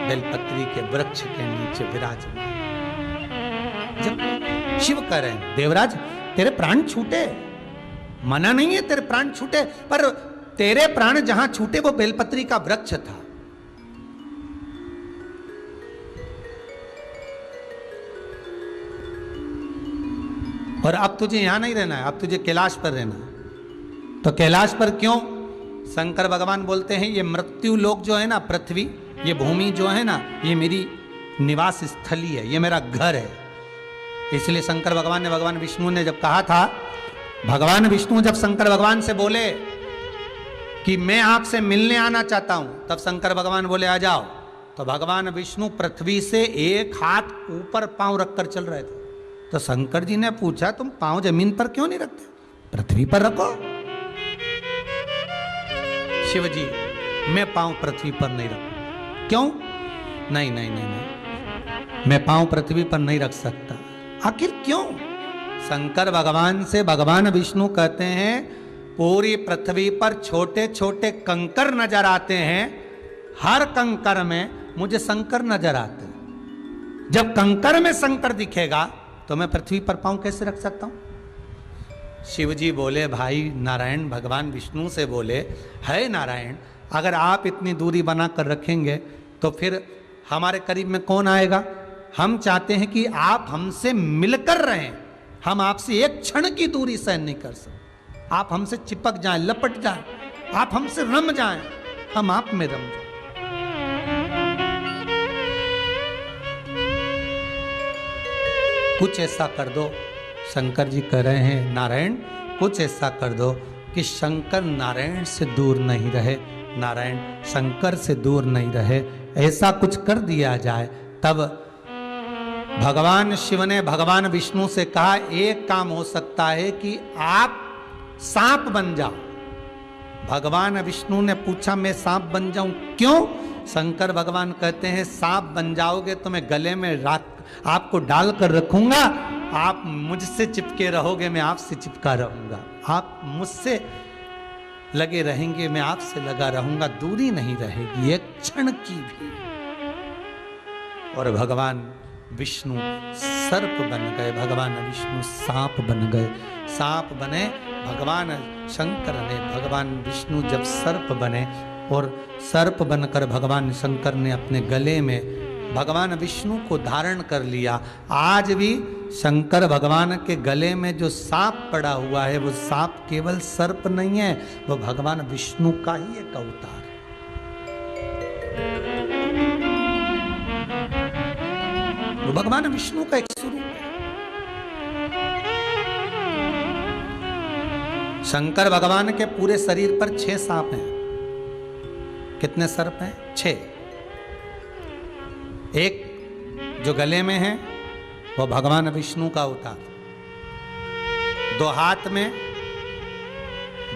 बेलपत्री के वृक्ष के नीचे विराजमान। जब शिव कह रहे हैं देवराज तेरे प्राण छूटे, मना नहीं है तेरे प्राण छूटे, पर तेरे प्राण जहां छूटे वो बेलपत्री का वृक्ष था। और अब तुझे यहां नहीं रहना है, अब तुझे कैलाश पर रहना है। तो कैलाश पर क्यों? शंकर भगवान बोलते हैं ये मृत्यु लोक जो है ना, पृथ्वी, ये भूमि जो है ना, ये मेरी निवास स्थली है, ये मेरा घर है। इसलिए शंकर भगवान ने, भगवान विष्णु ने जब कहा था, भगवान विष्णु जब शंकर भगवान से बोले कि मैं आपसे मिलने आना चाहता हूं, तब शंकर भगवान बोले आ जाओ। तो भगवान विष्णु पृथ्वी से एक हाथ ऊपर पांव रखकर चल रहे थे। तो शंकर जी ने पूछा तुम पांव जमीन पर क्यों नहीं रखते, पृथ्वी पर रखो। शिव जी मैं पांव पृथ्वी पर नहीं रखूं। क्यों? नहीं नहीं नहीं नहीं, मैं पांव पृथ्वी पर नहीं रख सकता। आखिर क्यों? शंकर भगवान से भगवान विष्णु कहते हैं पूरी पृथ्वी पर छोटे छोटे कंकर नजर आते हैं, हर कंकर में मुझे शंकर नजर आते हैं। जब कंकर में शंकर दिखेगा तो मैं पृथ्वी पर पांव कैसे रख सकता हूं? शिव जी बोले भाई नारायण, भगवान विष्णु से बोले है नारायण, अगर आप इतनी दूरी बनाकर रखेंगे तो फिर हमारे करीब में कौन आएगा? हम चाहते हैं कि आप हमसे मिलकर रहें, हम आपसे एक क्षण की दूरी सहन नहीं कर सकते। आप हमसे चिपक जाएं, लपट जाएं, आप हमसे रम जाएं, हम आप में रम जाएं। कुछ ऐसा कर दो, शंकर जी कह रहे हैं नारायण कुछ ऐसा कर दो कि शंकर नारायण से दूर नहीं रहे, नारायण शंकर से दूर नहीं रहे, ऐसा कुछ कर दिया जाए। तब भगवान शिव ने भगवान विष्णु से कहा एक काम हो सकता है कि आप सांप बन जाओ। भगवान विष्णु ने पूछा मैं सांप बन जाऊं क्यों? शंकर भगवान कहते हैं सांप बन जाओगे तो मैं गले में आपको डालकर रखूंगा, आप मुझसे चिपके रहोगे, मैं आपसे चिपका रहूंगा, आप मुझसे लगे रहेंगे, मैं आपसे लगा रहूंगा, दूरी नहीं रहेगी एक क्षण की भी। और भगवान विष्णु सर्प बन गए, भगवान विष्णु सांप बन गए, सांप बने भगवान शंकर ने। भगवान विष्णु जब सर्प बने और सर्प बनकर भगवान शंकर ने अपने गले में भगवान विष्णु को धारण कर लिया। आज भी शंकर भगवान के गले में जो सांप पड़ा हुआ है वो सांप केवल सर्प नहीं है, वो भगवान विष्णु का ही एक अवतार है। वो भगवान विष्णु का एक स्वरूप है। शंकर भगवान के पूरे शरीर पर 6 सांप हैं। कितने सर्प हैं? 6। एक जो गले में है वो भगवान विष्णु का अवतार, 2 हाथ में,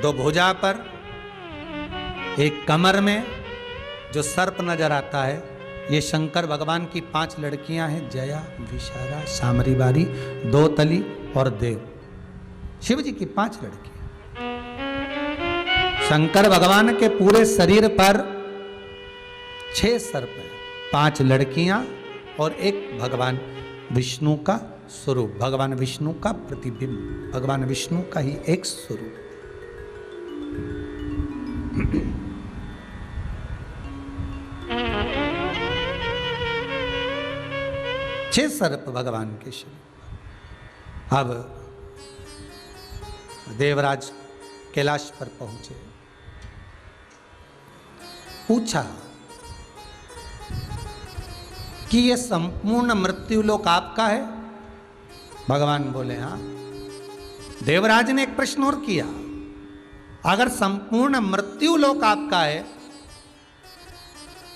2 भुजा पर, एक कमर में जो सर्प नजर आता है, ये शंकर भगवान की 5 लड़कियां हैं, जया, विशारा, सामरी बारी, 2 तली और देव। शिव जी की 5 लड़कियां। शंकर भगवान के पूरे शरीर पर 6 सर्प हैं, 5 लड़कियां और एक भगवान विष्णु का स्वरूप, भगवान विष्णु का प्रतिबिंब, भगवान विष्णु का ही एक स्वरूप। 6 सर्प भगवान के शरीर। अब देवराज कैलाश पर पहुंचे, पूछा कि यह संपूर्ण मृत्युलोक आपका है? भगवान बोले हाँ। देवराज ने एक प्रश्न और किया, अगर संपूर्ण मृत्युलोक आपका है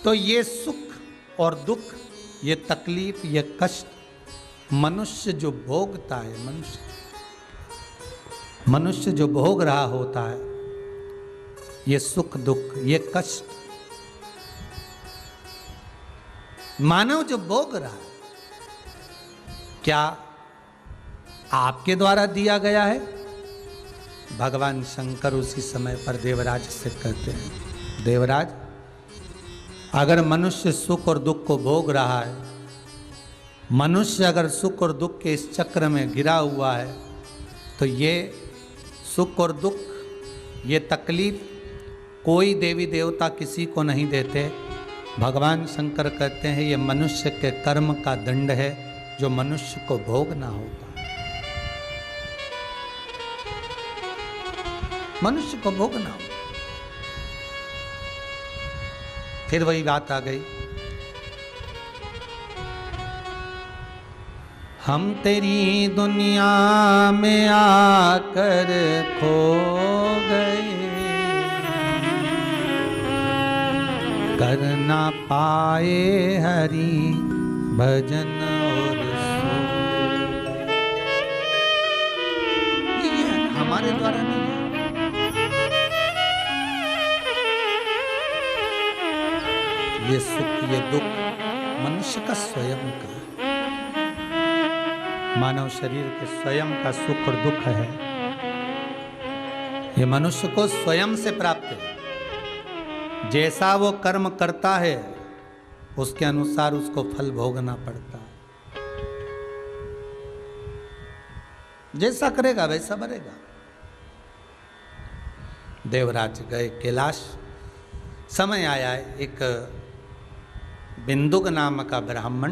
तो ये सुख और दुख, ये तकलीफ, ये कष्ट मनुष्य जो भोगता है, मनुष्य जो भोग रहा होता है, ये सुख दुख, ये कष्ट मानव जो भोग रहा है, क्या आपके द्वारा दिया गया है? भगवान शंकर उसी समय पर देवराज से कहते हैं, देवराज, अगर मनुष्य सुख और दुख को भोग रहा है, मनुष्य अगर सुख और दुख के इस चक्र में गिरा हुआ है, तो ये सुख और दुख, ये तकलीफ कोई देवी देवता किसी को नहीं देते। भगवान शंकर कहते हैं ये मनुष्य के कर्म का दंड है जो मनुष्य को भोगना होगा। मनुष्य को भोगना होगा। फिर वही बात आ गई, हम तेरी दुनिया में आकर खो गए, कर ना पाए हरि भजन और सो। ये हमारे द्वारा नहीं है, ये सुख ये दुख मनुष्य का स्वयं का, मानव शरीर के स्वयं का सुख और दुख है। ये मनुष्य को स्वयं से प्राप्त है। जैसा वो कर्म करता है उसके अनुसार उसको फल भोगना पड़ता है। जैसा करेगा वैसा भरेगा। देवराज गए कैलाश। समय आया एक बिंदुक नाम का ब्राह्मण,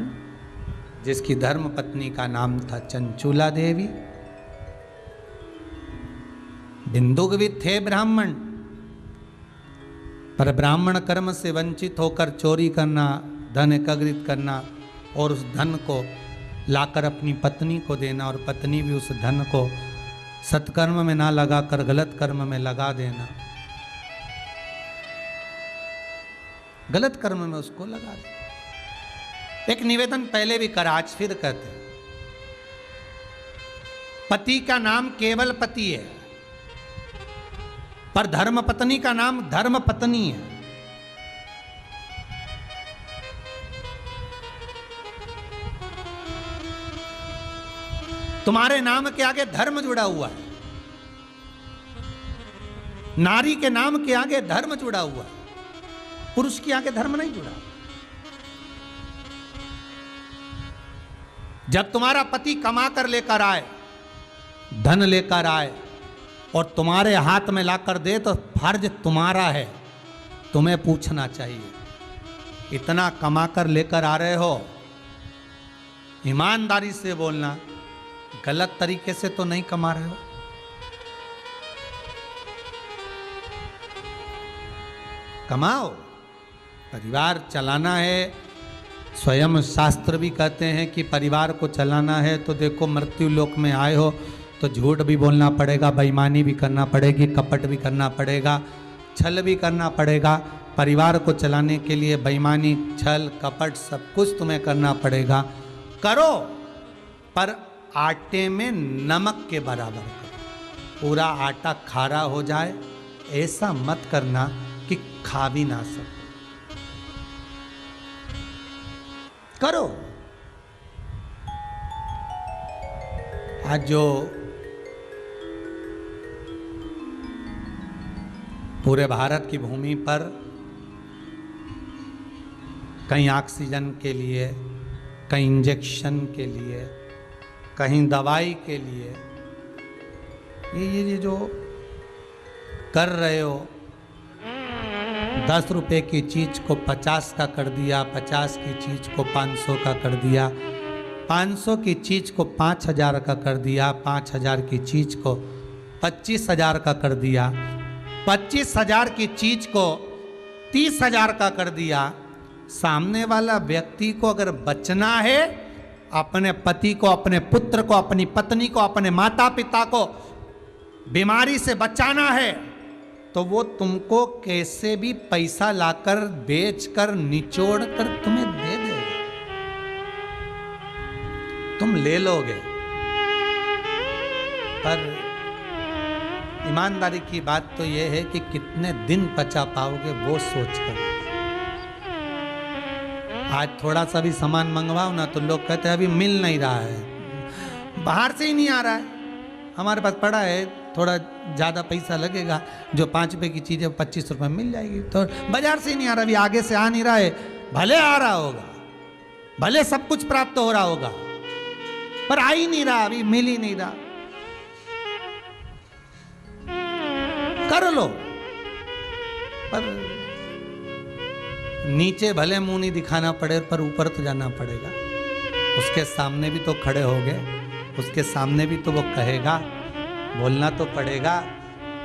जिसकी धर्म पत्नी का नाम था चंचूला देवी। बिंदुक भी थे ब्राह्मण, पर ब्राह्मण कर्म से वंचित होकर चोरी करना, धन एकत्रित करना और उस धन को लाकर अपनी पत्नी को देना, और पत्नी भी उस धन को सत्कर्म में ना लगाकर गलत कर्म में लगा देना, गलत कर्म में उसको लगा देना। एक निवेदन पहले भी करा, आज फिर कहते हैं, पति का नाम केवल पति है, पर धर्म पत्नी का नाम धर्म पत्नी है। तुम्हारे नाम के आगे धर्म जुड़ा हुआ है, नारी के नाम के आगे धर्म जुड़ा हुआ है, पुरुष के आगे धर्म नहीं जुड़ा। जब तुम्हारा पति कमा कर लेकर आए, धन लेकर आए और तुम्हारे हाथ में लाकर दे, तो फर्ज तुम्हारा है, तुम्हें पूछना चाहिए, इतना कमा कर लेकर आ रहे हो, ईमानदारी से बोलना, गलत तरीके से तो नहीं कमा रहे हो। कमाओ, परिवार चलाना है। स्वयं शास्त्र भी कहते हैं कि परिवार को चलाना है तो देखो, मृत्यु लोक में आए हो तो झूठ भी बोलना पड़ेगा, बेईमानी भी करना पड़ेगी, कपट भी करना पड़ेगा, छल भी करना पड़ेगा। परिवार को चलाने के लिए बेईमानी, छल, कपट सब कुछ तुम्हें करना पड़ेगा। करो, पर आटे में नमक के बराबर करो। पूरा आटा खारा हो जाए ऐसा मत करना कि खा भी ना सको। करो। आज जो पूरे भारत की भूमि पर कहीं ऑक्सीजन के लिए, कहीं इंजेक्शन के लिए, कहीं दवाई के लिए, ये जो कर रहे हो, 10 रुपए की चीज़ को 50 का कर दिया, 50 की चीज़ को 500 का कर दिया, 500 की चीज को 5000 का कर दिया, 5000 की चीज को 25,000 का कर दिया, 25,000 की चीज को 30,000 का कर दिया। सामने वाला व्यक्ति को अगर बचना है, अपने पति को, अपने पुत्र को, अपनी पत्नी को, अपने माता पिता को बीमारी से बचाना है, तो वो तुमको कैसे भी पैसा लाकर, बेचकर, निचोड़ कर तुम्हें दे देगा, तुम ले लोगे। पर ईमानदारी की बात तो यह है कि कितने दिन बचा पाओगे वो सोचकर। आज थोड़ा सा भी सामान मंगवाओ ना तो लोग कहते हैं अभी मिल नहीं रहा है, बाहर से ही नहीं आ रहा है, हमारे पास पड़ा है, थोड़ा ज़्यादा पैसा लगेगा, जो 5 रुपये की चीज़ है 25 रुपये में मिल जाएगी। तो बाजार से ही नहीं आ रहा, अभी आगे से आ नहीं रहा है, भले आ रहा होगा, भले सब कुछ प्राप्त हो रहा होगा, पर आ ही नहीं रहा, अभी मिल ही नहीं रहा। कर लो, पर नीचे भले मुंह नहीं दिखाना पड़े, पर ऊपर तो जाना पड़ेगा। उसके सामने भी तो खड़े हो गए, उसके सामने भी तो वो कहेगा, बोलना तो पड़ेगा।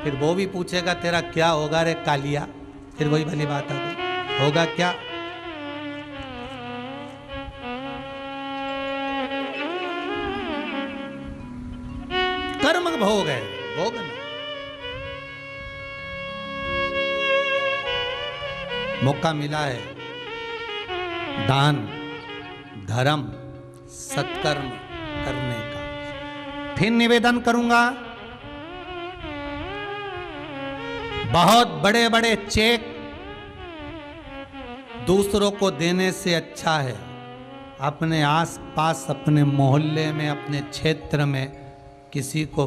फिर वो भी पूछेगा तेरा क्या होगा रे कालिया, फिर वही भली बात आ गई, होगा क्या? कर्म भोग है, भोग ना। मौका मिला है दान, धर्म, सत्कर्म करने का। फिर निवेदन करूंगा, बहुत बड़े बड़े चेक दूसरों को देने से अच्छा है अपने आस पास, अपने मोहल्ले में, अपने क्षेत्र में किसी को